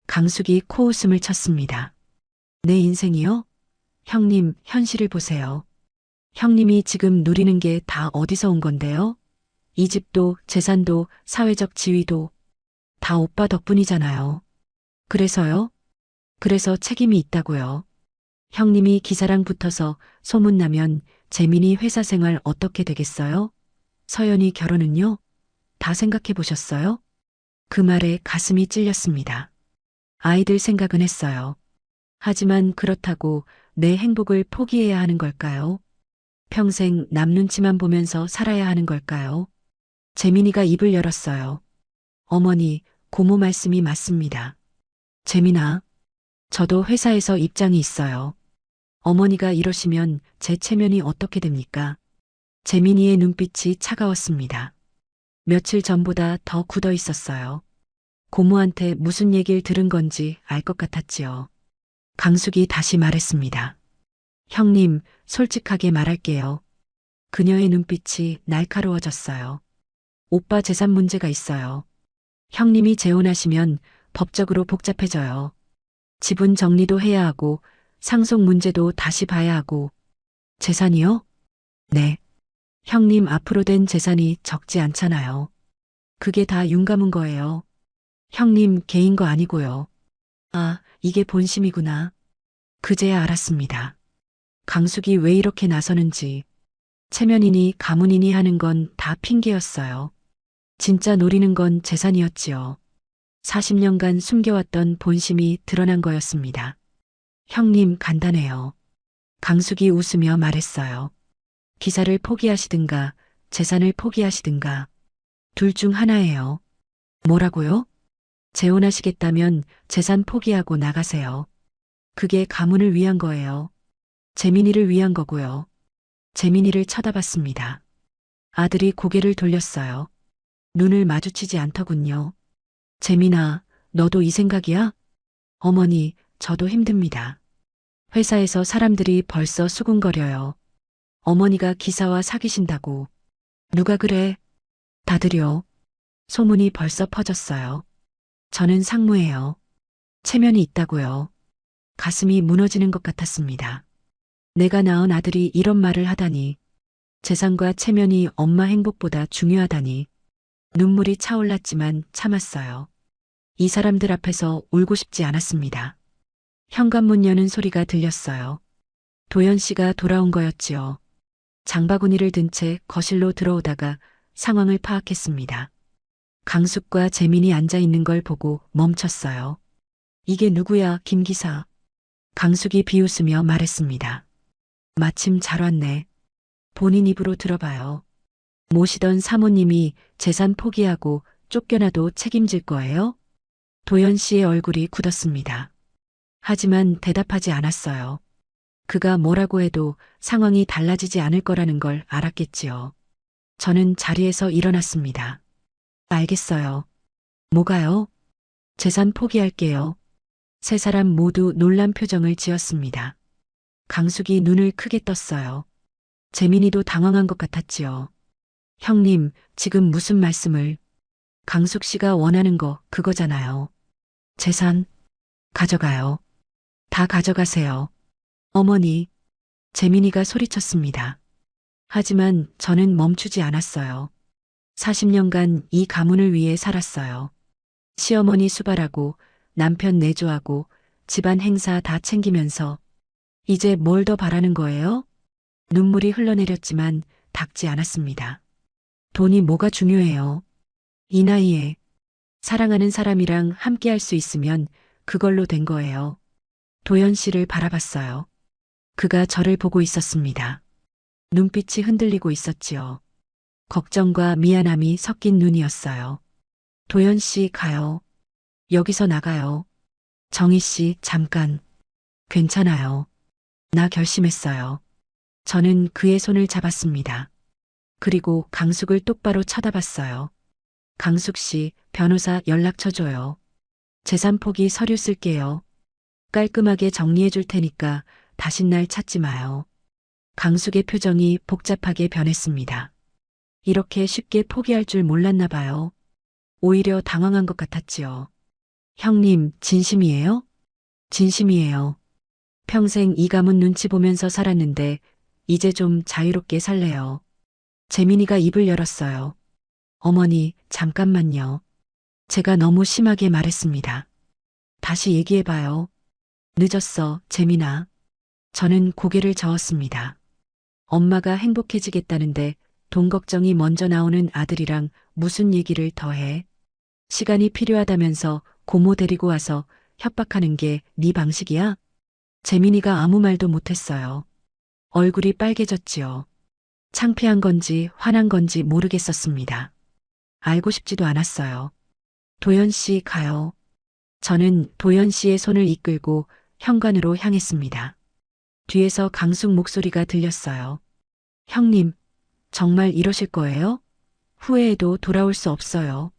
강숙이 코웃음을 쳤습니다. 내 인생이요? 형님, 현실을 보세요. 형님이 지금 누리는 게 다 어디서 온 건데요? 이 집도 재산도 사회적 지위도 다 오빠 덕분이잖아요. 그래서요? 그래서 책임이 있다고요. 형님이 기사랑 붙어서 소문나면 재민이 회사 생활 어떻게 되겠어요? 서연이 결혼은요? 다 생각해 보셨어요? 그 말에 가슴이 찔렸습니다. 아이들 생각은 했어요. 하지만 그렇다고 내 행복을 포기해야 하는 걸까요? 평생 남 눈치만 보면서 살아야 하는 걸까요? 재민이가 입을 열었어요. 어머니, 고모 말씀이 맞습니다. 재민아, 저도 회사에서 입장이 있어요. 어머니가 이러시면 제 체면이 어떻게 됩니까? 재민이의 눈빛이 차가웠습니다. 며칠 전보다 더 굳어 있었어요. 고모한테 무슨 얘기를 들은 건지 알 것 같았지요. 강숙이 다시 말했습니다. 형님, 솔직하게 말할게요. 그녀의 눈빛이 날카로워졌어요. 오빠 재산 문제가 있어요. 형님이 재혼하시면 법적으로 복잡해져요. 지분 정리도 해야 하고 상속 문제도 다시 봐야 하고. 재산이요? 네. 형님 앞으로 된 재산이 적지 않잖아요. 그게 다 윤가문 거예요. 형님 개인 거 아니고요. 아, 이게 본심이구나. 그제야 알았습니다. 강숙이 왜 이렇게 나서는지. 체면이니 가문이니 하는 건 다 핑계였어요. 진짜 노리는 건 재산이었지요. 40년간 숨겨왔던 본심이 드러난 거였습니다. 형님 간단해요. 강숙이 웃으며 말했어요. 기사를 포기하시든가 재산을 포기하시든가 둘 중 하나예요. 뭐라고요? 재혼하시겠다면 재산 포기하고 나가세요. 그게 가문을 위한 거예요. 재민이를 위한 거고요. 재민이를 쳐다봤습니다. 아들이 고개를 돌렸어요. 눈을 마주치지 않더군요. 재민아, 너도 이 생각이야? 어머니, 저도 힘듭니다. 회사에서 사람들이 벌써 수군거려요. 어머니가 기사와 사귀신다고. 누가 그래? 다들요. 소문이 벌써 퍼졌어요. 저는 상무예요. 체면이 있다고요. 가슴이 무너지는 것 같았습니다. 내가 낳은 아들이 이런 말을 하다니. 재산과 체면이 엄마 행복보다 중요하다니. 눈물이 차올랐지만 참았어요. 이 사람들 앞에서 울고 싶지 않았습니다. 현관문 여는 소리가 들렸어요. 도연 씨가 돌아온 거였지요. 장바구니를 든 채 거실로 들어오다가 상황을 파악했습니다. 강숙과 재민이 앉아 있는 걸 보고 멈췄어요. 이게 누구야, 김 기사. 강숙이 비웃으며 말했습니다. 마침 잘 왔네. 본인 입으로 들어봐요. 모시던 사모님이 재산 포기하고 쫓겨나도 책임질 거예요? 도연 씨의 얼굴이 굳었습니다. 하지만 대답하지 않았어요. 그가 뭐라고 해도 상황이 달라지지 않을 거라는 걸 알았겠지요. 저는 자리에서 일어났습니다. 알겠어요. 뭐가요? 재산 포기할게요. 세 사람 모두 놀란 표정을 지었습니다. 강숙이 눈을 크게 떴어요. 재민이도 당황한 것 같았지요. 형님, 지금 무슨 말씀을. 강숙 씨가 원하는 거 그거잖아요. 재산 가져가요. 다 가져가세요. 어머니, 재민이가 소리쳤습니다. 하지만 저는 멈추지 않았어요. 40년간 이 가문을 위해 살았어요. 시어머니 수발하고 남편 내조하고 집안 행사 다 챙기면서 이제 뭘 더 바라는 거예요? 눈물이 흘러내렸지만 닦지 않았습니다. 돈이 뭐가 중요해요? 이 나이에 사랑하는 사람이랑 함께 할 수 있으면 그걸로 된 거예요. 도연 씨를 바라봤어요. 그가 저를 보고 있었습니다. 눈빛이 흔들리고 있었지요. 걱정과 미안함이 섞인 눈이었어요. 도연 씨 가요. 여기서 나가요. 정희 씨 잠깐. 괜찮아요. 나 결심했어요. 저는 그의 손을 잡았습니다. 그리고 강숙을 똑바로 쳐다봤어요. 강숙 씨, 변호사 연락처 줘요. 재산 포기 서류 쓸게요. 깔끔하게 정리해 줄 테니까 다신 날 찾지 마요. 강숙의 표정이 복잡하게 변했습니다. 이렇게 쉽게 포기할 줄 몰랐나 봐요. 오히려 당황한 것 같았지요. 형님, 진심이에요? 진심이에요. 평생 이 가문 눈치 보면서 살았는데 이제 좀 자유롭게 살래요. 재민이가 입을 열었어요. 어머니, 잠깐만요. 제가 너무 심하게 말했습니다. 다시 얘기해봐요. 늦었어, 재민아. 저는 고개를 저었습니다. 엄마가 행복해지겠다는데 돈 걱정이 먼저 나오는 아들이랑 무슨 얘기를 더 해? 시간이 필요하다면서 고모 데리고 와서 협박하는 게 네 방식이야? 재민이가 아무 말도 못했어요. 얼굴이 빨개졌지요. 창피한 건지 화난 건지 모르겠었습니다. 알고 싶지도 않았어요. 도연 씨 가요. 저는 도연 씨의 손을 이끌고 현관으로 향했습니다. 뒤에서 강숙 목소리가 들렸어요. 형님, 정말 이러실 거예요? 후회해도 돌아올 수 없어요.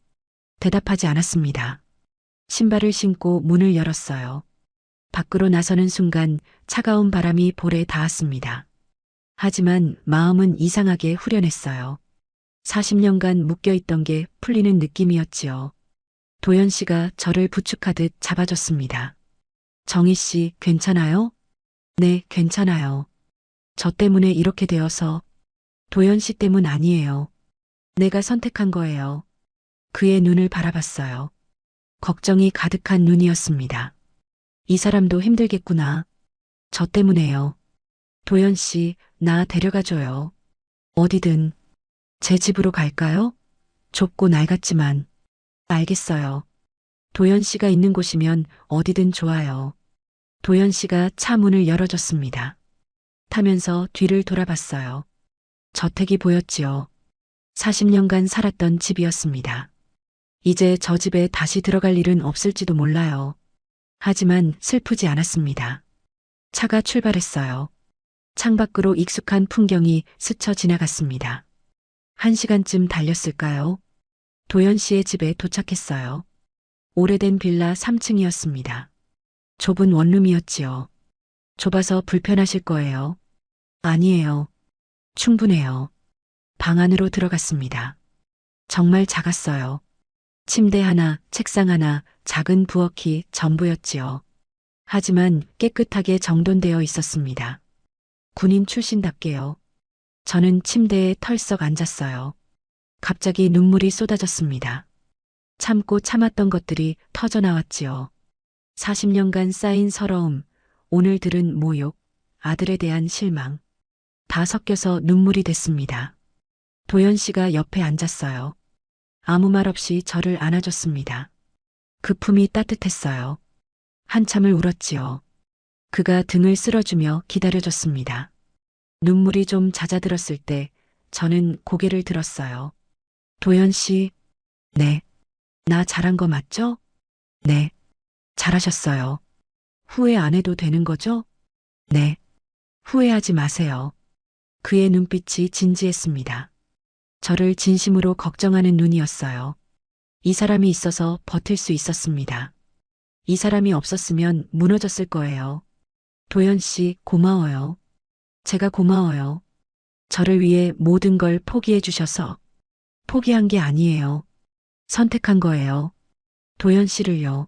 대답하지 않았습니다. 신발을 신고 문을 열었어요. 밖으로 나서는 순간 차가운 바람이 볼에 닿았습니다. 하지만 마음은 이상하게 후련했어요. 40년간 묶여있던 게 풀리는 느낌이었지요. 도연 씨가 저를 부축하듯 잡아줬습니다. 정희 씨, 괜찮아요? 네, 괜찮아요. 저 때문에 이렇게 되어서 도연 씨 때문 아니에요. 내가 선택한 거예요. 그의 눈을 바라봤어요. 걱정이 가득한 눈이었습니다. 이 사람도 힘들겠구나. 저 때문에요. 도연 씨, 나 데려가줘요. 어디든. 제 집으로 갈까요? 좁고 낡았지만. 알겠어요. 도연 씨가 있는 곳이면 어디든 좋아요. 도연 씨가 차 문을 열어줬습니다. 타면서 뒤를 돌아봤어요. 저택이 보였지요. 40년간 살았던 집이었습니다. 이제 저 집에 다시 들어갈 일은 없을지도 몰라요. 하지만 슬프지 않았습니다. 차가 출발했어요. 창밖으로 익숙한 풍경이 스쳐 지나갔습니다. 1시간쯤 달렸을까요? 도연 씨의 집에 도착했어요. 오래된 빌라 3층이었습니다. 좁은 원룸이었지요. 좁아서 불편하실 거예요. 아니에요. 충분해요. 방 안으로 들어갔습니다. 정말 작았어요. 침대 하나, 책상 하나, 작은 부엌이 전부였지요. 하지만 깨끗하게 정돈되어 있었습니다. 군인 출신답게요. 저는 침대에 털썩 앉았어요. 갑자기 눈물이 쏟아졌습니다. 참고 참았던 것들이 터져나왔지요. 40년간 쌓인 서러움, 오늘 들은 모욕, 아들에 대한 실망. 다 섞여서 눈물이 됐습니다. 도연 씨가 옆에 앉았어요. 아무 말 없이 저를 안아줬습니다. 그 품이 따뜻했어요. 한참을 울었지요. 그가 등을 쓸어주며 기다려줬습니다. 눈물이 좀 잦아들었을 때 저는 고개를 들었어요. 도연 씨, 네. 나 잘한 거 맞죠? 네. 잘하셨어요. 후회 안 해도 되는 거죠? 네. 후회하지 마세요. 그의 눈빛이 진지했습니다. 저를 진심으로 걱정하는 눈이었어요. 이 사람이 있어서 버틸 수 있었습니다. 이 사람이 없었으면 무너졌을 거예요. 도연 씨, 고마워요. 제가 고마워요. 저를 위해 모든 걸 포기해 주셔서. 포기한 게 아니에요. 선택한 거예요. 도연 씨를요.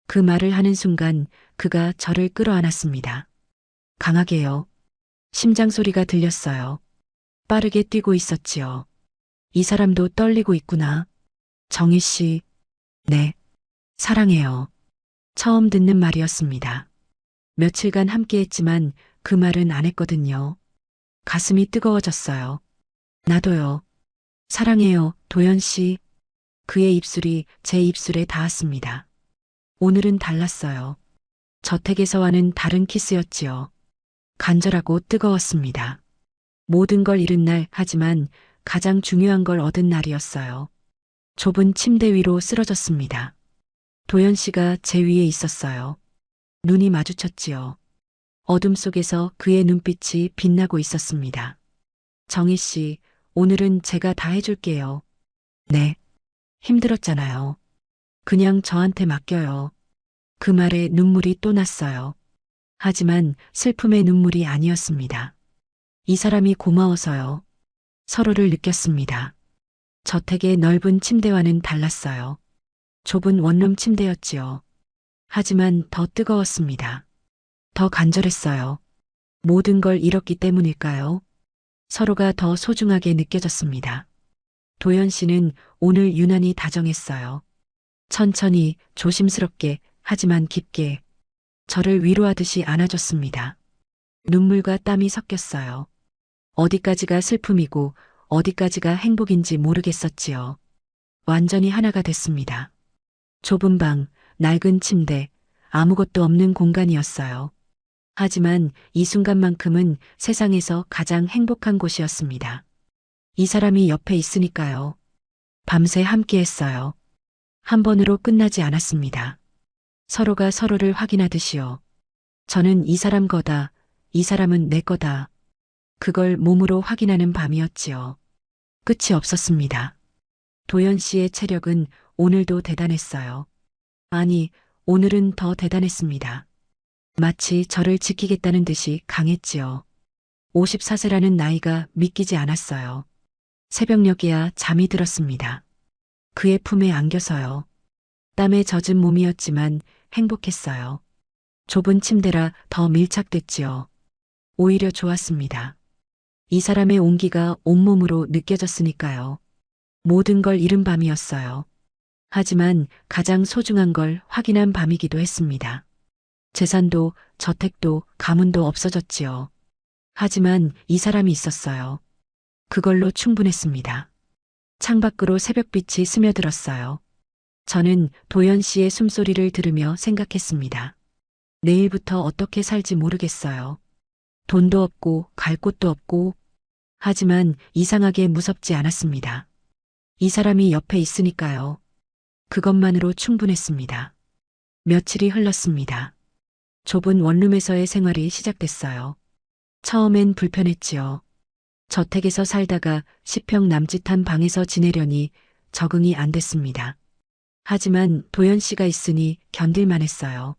그 말을 하는 순간 그가 저를 끌어안았습니다. 강하게요. 심장 소리가 들렸어요. 빠르게 뛰고 있었지요. 이 사람도 떨리고 있구나. 정희 씨, 네. 사랑해요. 처음 듣는 말이었습니다. 며칠간 함께했지만 그 말은 안 했거든요. 가슴이 뜨거워졌어요. 나도요. 사랑해요, 도연 씨. 그의 입술이 제 입술에 닿았습니다. 오늘은 달랐어요. 저택에서와는 다른 키스였지요. 간절하고 뜨거웠습니다. 모든 걸 잃은 날, 하지만 가장 중요한 걸 얻은 날이었어요. 좁은 침대 위로 쓰러졌습니다. 도연 씨가 제 위에 있었어요. 눈이 마주쳤지요. 어둠 속에서 그의 눈빛이 빛나고 있었습니다. 정희 씨, 오늘은 제가 다 해줄게요. 네. 힘들었잖아요. 그냥 저한테 맡겨요. 그 말에 눈물이 또 났어요. 하지만 슬픔의 눈물이 아니었습니다. 이 사람이 고마워서요. 서로를 느꼈습니다. 저택의 넓은 침대와는 달랐어요. 좁은 원룸 침대였지요. 하지만 더 뜨거웠습니다. 더 간절했어요. 모든 걸 잃었기 때문일까요? 서로가 더 소중하게 느껴졌습니다. 도연 씨는 오늘 유난히 다정했어요. 천천히 조심스럽게 하지만 깊게 저를 위로하듯이 안아줬습니다. 눈물과 땀이 섞였어요. 어디까지가 슬픔이고 어디까지가 행복인지 모르겠었지요. 완전히 하나가 됐습니다. 좁은 방, 낡은 침대, 아무것도 없는 공간이었어요. 하지만 이 순간만큼은 세상에서 가장 행복한 곳이었습니다. 이 사람이 옆에 있으니까요. 밤새 함께 했어요. 한 번으로 끝나지 않았습니다. 서로가 서로를 확인하듯이요. 저는 이 사람 거다, 이 사람은 내 거다. 그걸 몸으로 확인하는 밤이었지요. 끝이 없었습니다. 도연 씨의 체력은 오늘도 대단했어요. 아니, 오늘은 더 대단했습니다. 마치 저를 지키겠다는 듯이 강했지요. 54세라는 나이가 믿기지 않았어요. 새벽녘이야 잠이 들었습니다. 그의 품에 안겨서요. 땀에 젖은 몸이었지만 행복했어요. 좁은 침대라 더 밀착됐지요. 오히려 좋았습니다. 이 사람의 온기가 온몸으로 느껴졌으니까요. 모든 걸 잃은 밤이었어요. 하지만 가장 소중한 걸 확인한 밤이기도 했습니다. 재산도 저택도 가문도 없어졌지요. 하지만 이 사람이 있었어요. 그걸로 충분했습니다. 창밖으로 새벽빛이 스며들었어요. 저는 도연 씨의 숨소리를 들으며 생각했습니다. 내일부터 어떻게 살지 모르겠어요. 돈도 없고 갈 곳도 없고 하지만 이상하게 무섭지 않았습니다. 이 사람이 옆에 있으니까요. 그것만으로 충분했습니다. 며칠이 흘렀습니다. 좁은 원룸에서의 생활이 시작됐어요. 처음엔 불편했지요. 저택에서 살다가 10평 남짓한 방에서 지내려니 적응이 안 됐습니다. 하지만 도연 씨가 있으니 견딜만 했어요.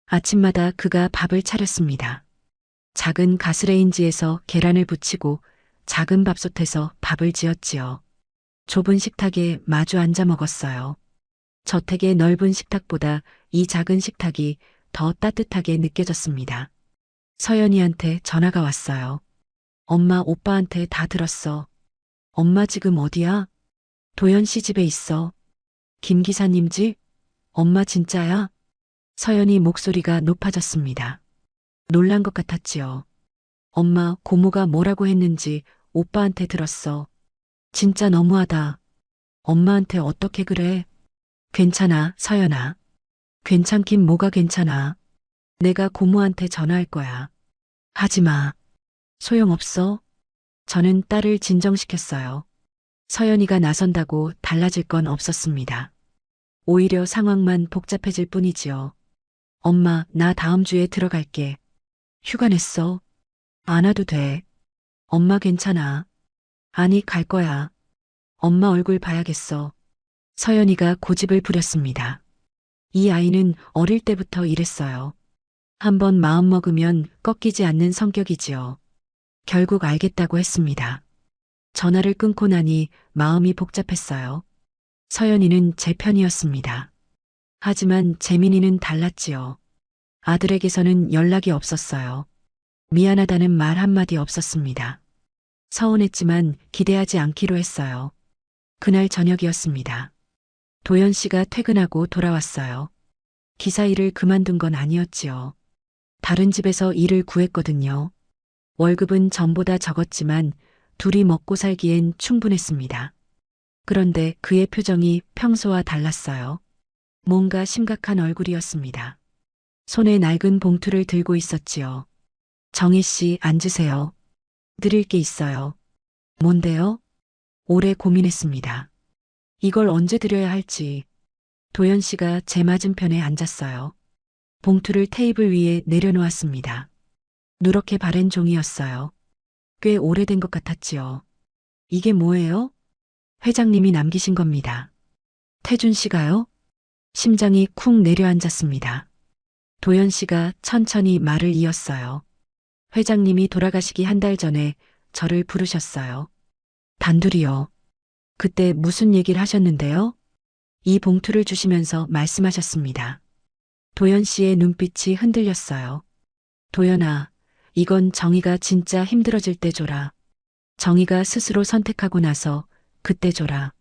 아침마다 그가 밥을 차렸습니다. 작은 가스레인지에서 계란을 부치고 작은 밥솥에서 밥을 지었지요. 좁은 식탁에 마주 앉아 먹었어요. 저택의 넓은 식탁보다 이 작은 식탁이 더 따뜻하게 느껴졌습니다. 서연이한테 전화가 왔어요. 엄마, 오빠한테 다 들었어. 엄마 지금 어디야? 도연 씨 집에 있어. 김 기사님 집? 엄마 진짜야? 서연이 목소리가 높아졌습니다. 놀란 것 같았지요. 엄마, 고모가 뭐라고 했는지 오빠한테 들었어. 진짜 너무하다. 엄마한테 어떻게 그래? 괜찮아, 서연아. 괜찮긴 뭐가 괜찮아. 내가 고모한테 전화할 거야. 하지 마. 소용없어. 저는 딸을 진정시켰어요. 서연이가 나선다고 달라질 건 없었습니다. 오히려 상황만 복잡해질 뿐이지요. 엄마, 나 다음 주에 들어갈게. 휴가 냈어. 안 와도 돼. 엄마 괜찮아. 아니, 갈 거야. 엄마 얼굴 봐야겠어. 서연이가 고집을 부렸습니다. 이 아이는 어릴 때부터 이랬어요. 한번 마음먹으면 꺾이지 않는 성격이지요. 결국 알겠다고 했습니다. 전화를 끊고 나니 마음이 복잡했어요. 서연이는 제 편이었습니다. 하지만 재민이는 달랐지요. 아들에게서는 연락이 없었어요. 미안하다는 말 한마디 없었습니다. 서운했지만 기대하지 않기로 했어요. 그날 저녁이었습니다. 도연 씨가 퇴근하고 돌아왔어요. 기사 일을 그만둔 건 아니었지요. 다른 집에서 일을 구했거든요. 월급은 전보다 적었지만 둘이 먹고 살기엔 충분했습니다. 그런데 그의 표정이 평소와 달랐어요. 뭔가 심각한 얼굴이었습니다. 손에 낡은 봉투를 들고 있었지요. 정희 씨, 앉으세요. 드릴 게 있어요. 뭔데요? 오래 고민했습니다. 이걸 언제 드려야 할지. 도연 씨가 제 맞은편에 앉았어요. 봉투를 테이블 위에 내려놓았습니다. 누렇게 바랜 종이였어요. 꽤 오래된 것 같았지요. 이게 뭐예요? 회장님이 남기신 겁니다. 태준 씨가요? 심장이 쿵 내려앉았습니다. 도연 씨가 천천히 말을 이었어요. 회장님이 돌아가시기 한 달 전에 저를 부르셨어요. 단둘이요. 그때 무슨 얘기를 하셨는데요? 이 봉투를 주시면서 말씀하셨습니다. 도연 씨의 눈빛이 흔들렸어요. 도연아, 이건 정희가 진짜 힘들어질 때 줘라. 정희가 스스로 선택하고 나서 그때 줘라.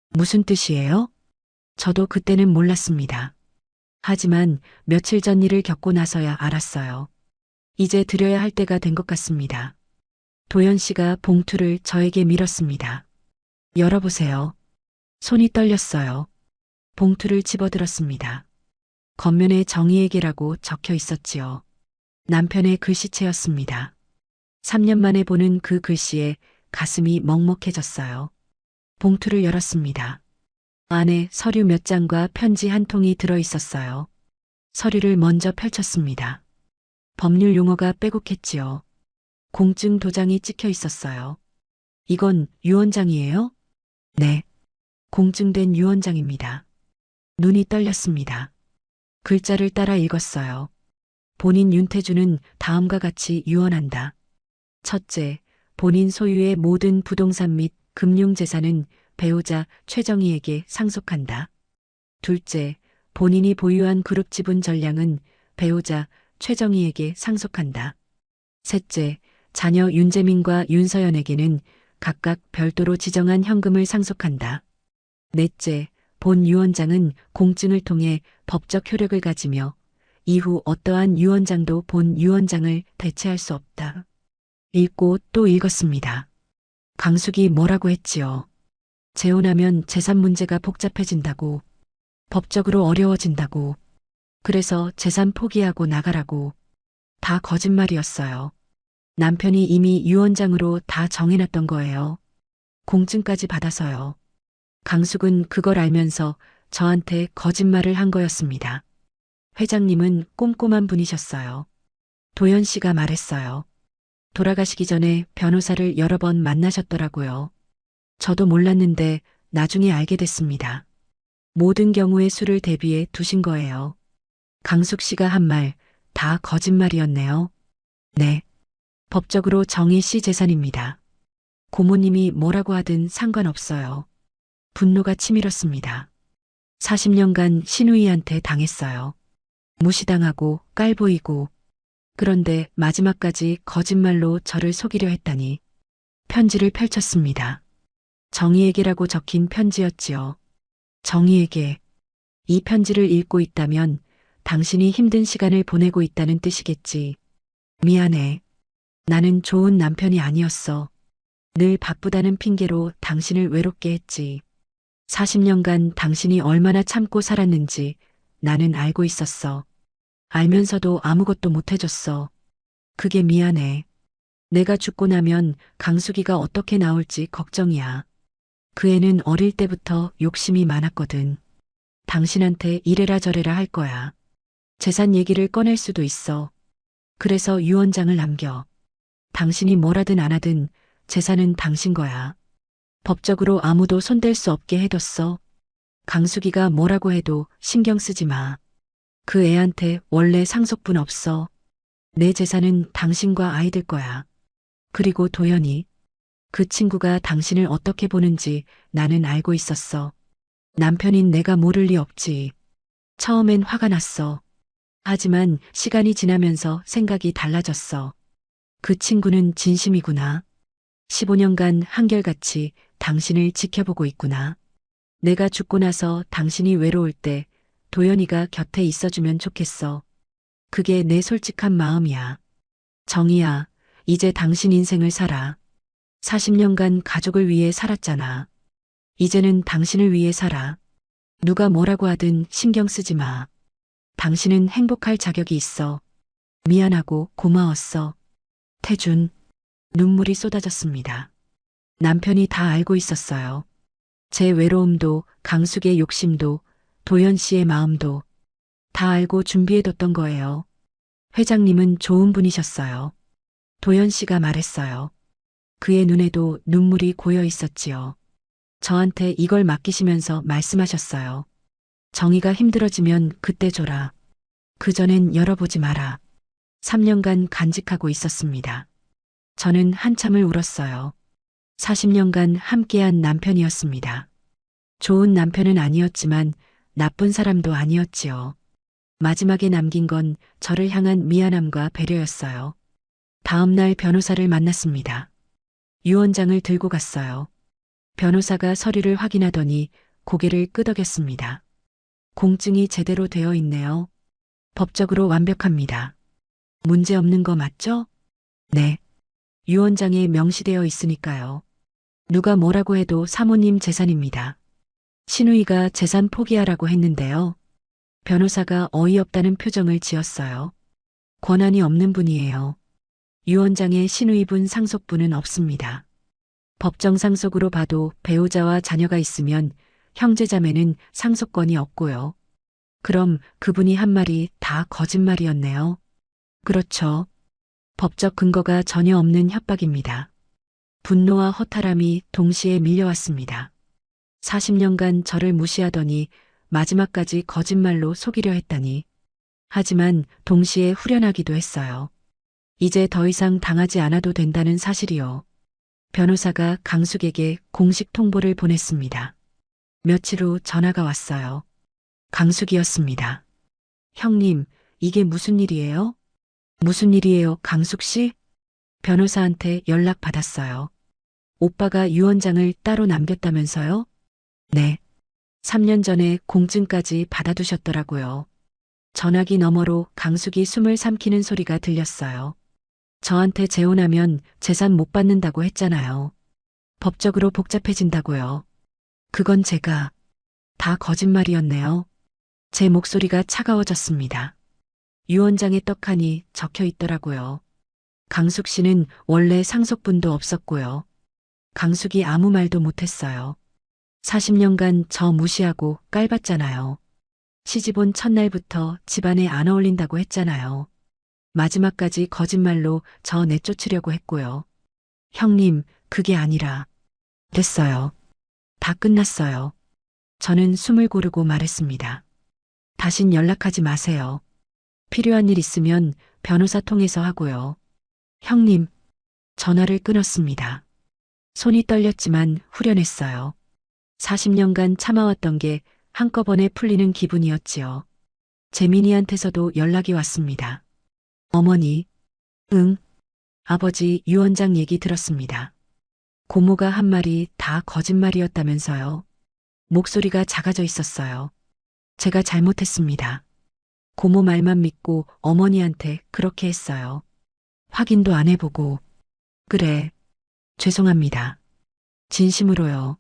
무슨 뜻이에요? 저도 그때는 몰랐습니다. 하지만 며칠 전 일을 겪고 나서야 알았어요. 이제 드려야 할 때가 된 것 같습니다. 도연 씨가 봉투를 저에게 밀었습니다. 열어보세요. 손이 떨렸어요. 봉투를 집어들었습니다. 겉면에 정희에게라고 적혀 있었지요. 남편의 글씨체였습니다. 3년 만에 보는 그 글씨에 가슴이 먹먹해졌어요. 봉투를 열었습니다. 안에 서류 몇 장과 편지 한 통이 들어 있었어요. 서류를 먼저 펼쳤습니다. 법률 용어가 빼곡했지요. 공증 도장이 찍혀 있었어요. 이건 유언장이에요? 네. 공증된 유언장입니다. 눈이 떨렸습니다. 글자를 따라 읽었어요. 본인 윤태주는 다음과 같이 유언한다. 첫째, 본인 소유의 모든 부동산 및 금융재산은 배우자 최정희에게 상속한다. 둘째, 본인이 보유한 그룹 지분 전량은 배우자 최정희에게 상속한다. 셋째, 자녀 윤재민과 윤서연에게는 각각 별도로 지정한 현금을 상속한다. 넷째, 본 유언장은 공증을 통해 법적 효력을 가지며 이후 어떠한 유언장도 본 유언장을 대체할 수 없다. 읽고 또 읽었습니다. 강숙이 뭐라고 했지요? 재혼하면 재산 문제가 복잡해진다고, 법적으로 어려워진다고, 그래서 재산 포기하고 나가라고. 다 거짓말이었어요. 남편이 이미 유언장으로 다 정해놨던 거예요. 공증까지 받아서요. 강숙은 그걸 알면서 저한테 거짓말을 한 거였습니다. 회장님은 꼼꼼한 분이셨어요. 도연 씨가 말했어요. 돌아가시기 전에 변호사를 여러 번 만나셨더라고요. 저도 몰랐는데 나중에 알게 됐습니다. 모든 경우의 수를 대비해 두신 거예요. 강숙 씨가 한 말 다 거짓말이었네요. 네. 법적으로 정희 씨 재산입니다. 고모님이 뭐라고 하든 상관없어요. 분노가 치밀었습니다. 40년간 신우이한테 당했어요. 무시당하고 깔보이고, 그런데 마지막까지 거짓말로 저를 속이려 했다니. 편지를 펼쳤습니다. 정희에게라고 적힌 편지였지요. 정희에게. 이 편지를 읽고 있다면 당신이 힘든 시간을 보내고 있다는 뜻이겠지. 미안해. 나는 좋은 남편이 아니었어. 늘 바쁘다는 핑계로 당신을 외롭게 했지. 40년간 당신이 얼마나 참고 살았는지 나는 알고 있었어. 알면서도 아무것도 못해줬어. 그게 미안해. 내가 죽고 나면 강숙이가 어떻게 나올지 걱정이야. 그 애는 어릴 때부터 욕심이 많았거든. 당신한테 이래라 저래라 할 거야. 재산 얘기를 꺼낼 수도 있어. 그래서 유언장을 남겨. 당신이 뭐라든 안 하든 재산은 당신 거야. 법적으로 아무도 손댈 수 없게 해뒀어. 강숙이가 뭐라고 해도 신경 쓰지 마. 그 애한테 원래 상속분 없어. 내 재산은 당신과 아이들 거야. 그리고 도연이. 그 친구가 당신을 어떻게 보는지 나는 알고 있었어. 남편인 내가 모를 리 없지. 처음엔 화가 났어. 하지만 시간이 지나면서 생각이 달라졌어. 그 친구는 진심이구나. 15년간 한결같이 당신을 지켜보고 있구나. 내가 죽고 나서 당신이 외로울 때 도연이가 곁에 있어주면 좋겠어. 그게 내 솔직한 마음이야. 정희야, 이제 당신 인생을 살아. 40년간 가족을 위해 살았잖아. 이제는 당신을 위해 살아. 누가 뭐라고 하든 신경 쓰지 마. 당신은 행복할 자격이 있어. 미안하고 고마웠어. 태준. 눈물이 쏟아졌습니다. 남편이 다 알고 있었어요. 제 외로움도 강숙의 욕심도 도연 씨의 마음도 다 알고 준비해뒀던 거예요. 회장님은 좋은 분이셨어요. 도연 씨가 말했어요. 그의 눈에도 눈물이 고여 있었지요. 저한테 이걸 맡기시면서 말씀하셨어요. 정희가 힘들어지면 그때 줘라. 그전엔 열어보지 마라. 3년간 간직하고 있었습니다. 저는 한참을 울었어요. 40년간 함께한 남편이었습니다. 좋은 남편은 아니었지만 나쁜 사람도 아니었지요. 마지막에 남긴 건 저를 향한 미안함과 배려였어요. 다음 날 변호사를 만났습니다. 유언장을 들고 갔어요. 변호사가 서류를 확인하더니 고개를 끄덕였습니다. 공증이 제대로 되어 있네요. 법적으로 완벽합니다. 문제 없는 거 맞죠? 네. 유언장에 명시되어 있으니까요. 누가 뭐라고 해도 사모님 재산입니다. 신우이가 재산 포기하라고 했는데요. 변호사가 어이없다는 표정을 지었어요. 권한이 없는 분이에요. 유언장에 신우이분 상속분은 없습니다. 법정 상속으로 봐도 배우자와 자녀가 있으면 형제자매는 상속권이 없고요. 그럼 그분이 한 말이 다 거짓말이었네요. 그렇죠. 법적 근거가 전혀 없는 협박입니다. 분노와 허탈함이 동시에 밀려왔습니다. 40년간 저를 무시하더니 마지막까지 거짓말로 속이려 했다니. 하지만 동시에 후련하기도 했어요. 이제 더 이상 당하지 않아도 된다는 사실이요. 변호사가 강숙에게 공식 통보를 보냈습니다. 며칠 후 전화가 왔어요. 강숙이었습니다. 형님, 이게 무슨 일이에요? 무슨 일이에요, 강숙 씨? 변호사한테 연락 받았어요. 오빠가 유언장을 따로 남겼다면서요? 네. 3년 전에 공증까지 받아두셨더라고요. 전화기 너머로 강숙이 숨을 삼키는 소리가 들렸어요. 저한테 재혼하면 재산 못 받는다고 했잖아요. 법적으로 복잡해진다고요. 그건 제가 다 거짓말이었네요. 제 목소리가 차가워졌습니다. 유언장에 떡하니 적혀 있더라고요. 강숙 씨는 원래 상속분도 없었고요. 강숙이 아무 말도 못했어요. 40년간 저 무시하고 깔봤잖아요. 시집 온 첫날부터 집안에 안 어울린다고 했잖아요. 마지막까지 거짓말로 저 내쫓으려고 했고요. 형님, 그게 아니라. 됐어요. 다 끝났어요. 저는 숨을 고르고 말했습니다. 다신 연락하지 마세요. 필요한 일 있으면 변호사 통해서 하고요. 형님, 전화를 끊었습니다. 손이 떨렸지만 후련했어요. 40년간 참아왔던 게 한꺼번에 풀리는 기분이었지요. 재민이한테서도 연락이 왔습니다. 어머니, 응, 아버지 유언장 얘기 들었습니다. 고모가 한 말이 다 거짓말이었다면서요. 목소리가 작아져 있었어요. 제가 잘못했습니다. 고모 말만 믿고 어머니한테 그렇게 했어요. 확인도 안 해보고. 그래, 죄송합니다. 진심으로요.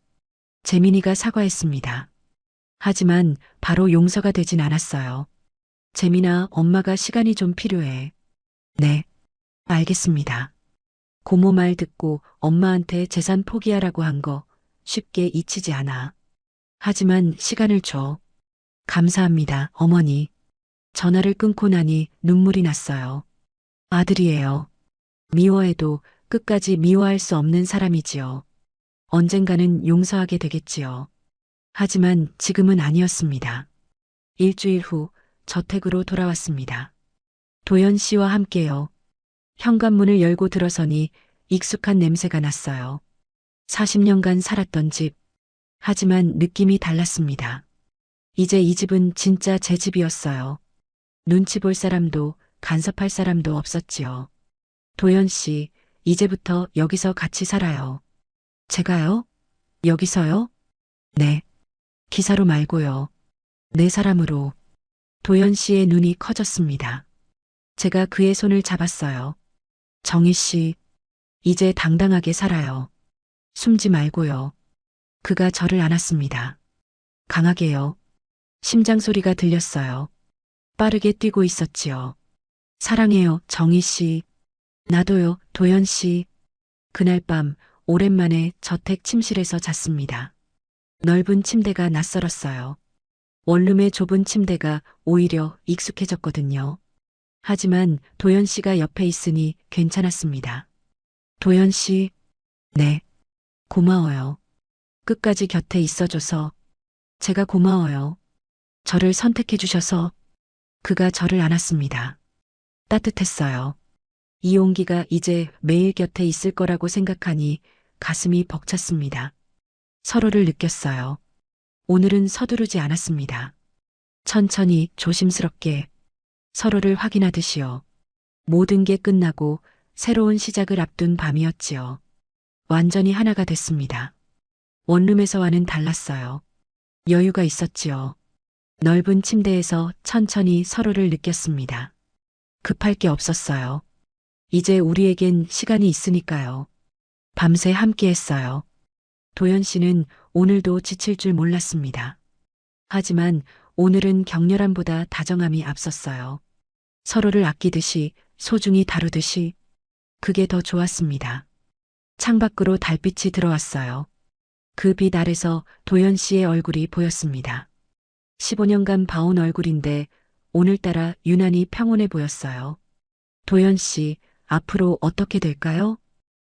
재민이가 사과했습니다. 하지만 바로 용서가 되진 않았어요. 재민아, 엄마가 시간이 좀 필요해. 네, 알겠습니다. 고모 말 듣고 엄마한테 재산 포기하라고 한 거 쉽게 잊히지 않아. 하지만 시간을 줘. 감사합니다, 어머니. 전화를 끊고 나니 눈물이 났어요. 아들이에요. 미워해도 끝까지 미워할 수 없는 사람이지요. 언젠가는 용서하게 되겠지요. 하지만 지금은 아니었습니다. 일주일 후 저택으로 돌아왔습니다. 도연 씨와 함께요. 현관문을 열고 들어서니 익숙한 냄새가 났어요. 40년간 살았던 집. 하지만 느낌이 달랐습니다. 이제 이 집은 진짜 제 집이었어요. 눈치 볼 사람도 간섭할 사람도 없었지요. 도연 씨, 이제부터 여기서 같이 살아요. 제가요? 여기서요? 네. 기사로 말고요. 내 사람으로. 도연 씨의 눈이 커졌습니다. 제가 그의 손을 잡았어요. 정희 씨, 이제 당당하게 살아요. 숨지 말고요. 그가 저를 안았습니다. 강하게요. 심장 소리가 들렸어요. 빠르게 뛰고 있었지요. 사랑해요, 정희 씨. 나도요, 도연 씨. 그날 밤 오랜만에 저택 침실에서 잤습니다. 넓은 침대가 낯설었어요. 원룸의 좁은 침대가 오히려 익숙해졌거든요. 하지만 도연 씨가 옆에 있으니 괜찮았습니다. 도연 씨, 네, 고마워요. 끝까지 곁에 있어줘서. 제가 고마워요. 저를 선택해 주셔서. 그가 저를 안았습니다. 따뜻했어요. 이 온기가 이제 매일 곁에 있을 거라고 생각하니 가슴이 벅찼습니다. 서로를 느꼈어요. 오늘은 서두르지 않았습니다. 천천히 조심스럽게 서로를 확인하듯이요. 모든 게 끝나고 새로운 시작을 앞둔 밤이었지요. 완전히 하나가 됐습니다. 원룸에서와는 달랐어요. 여유가 있었지요. 넓은 침대에서 천천히 서로를 느꼈습니다. 급할 게 없었어요. 이제 우리에겐 시간이 있으니까요. 밤새 함께 했어요. 도연 씨는 오늘도 지칠 줄 몰랐습니다. 하지만 오늘은 격렬함보다 다정함이 앞섰어요. 서로를 아끼듯이 소중히 다루듯이 그게 더 좋았습니다. 창밖으로 달빛이 들어왔어요. 그 빛 아래서 도연 씨의 얼굴이 보였습니다. 15년간 봐온 얼굴인데 오늘따라 유난히 평온해 보였어요. 도연 씨, 앞으로 어떻게 될까요?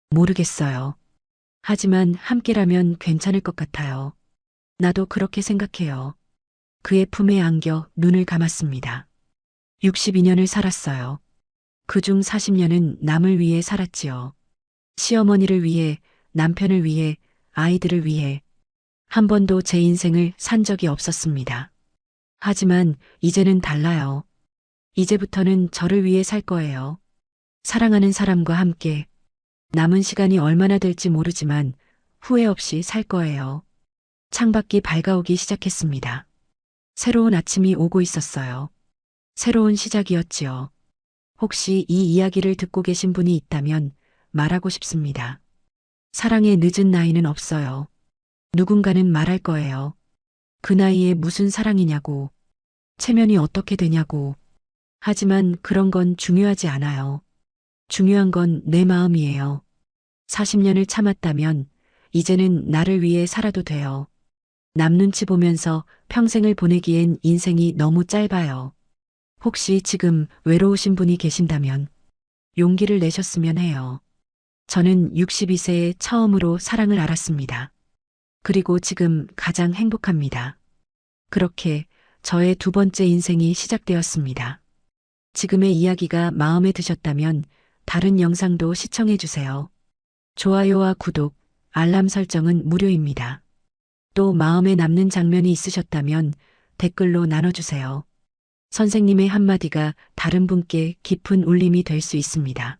모르겠어요. 하지만 함께라면 괜찮을 것 같아요. 나도 그렇게 생각해요. 그의 품에 안겨 눈을 감았습니다. 62년을 살았어요. 그중 40년은 남을 위해 살았지요. 시어머니를 위해, 남편을 위해, 아이들을 위해. 한 번도 제 인생을 산 적이 없었습니다. 하지만 이제는 달라요. 이제부터는 저를 위해 살 거예요. 사랑하는 사람과 함께. 남은 시간이 얼마나 될지 모르지만 후회 없이 살 거예요. 창밖이 밝아오기 시작했습니다. 새로운 아침이 오고 있었어요. 새로운 시작이었지요. 혹시 이 이야기를 듣고 계신 분이 있다면 말하고 싶습니다. 사랑의 늦은 나이는 없어요. 누군가는 말할 거예요. 그 나이에 무슨 사랑이냐고. 체면이 어떻게 되냐고. 하지만 그런 건 중요하지 않아요. 중요한 건 내 마음이에요. 40년을 참았다면 이제는 나를 위해 살아도 돼요. 남 눈치 보면서 평생을 보내기엔 인생이 너무 짧아요. 혹시 지금 외로우신 분이 계신다면 용기를 내셨으면 해요. 저는 62세에 처음으로 사랑을 알았습니다. 그리고 지금 가장 행복합니다. 그렇게 저의 두 번째 인생이 시작되었습니다. 지금의 이야기가 마음에 드셨다면 다른 영상도 시청해 주세요. 좋아요와 구독, 알람 설정은 무료입니다. 또 마음에 남는 장면이 있으셨다면 댓글로 나눠주세요. 선생님의 한마디가 다른 분께 깊은 울림이 될 수 있습니다.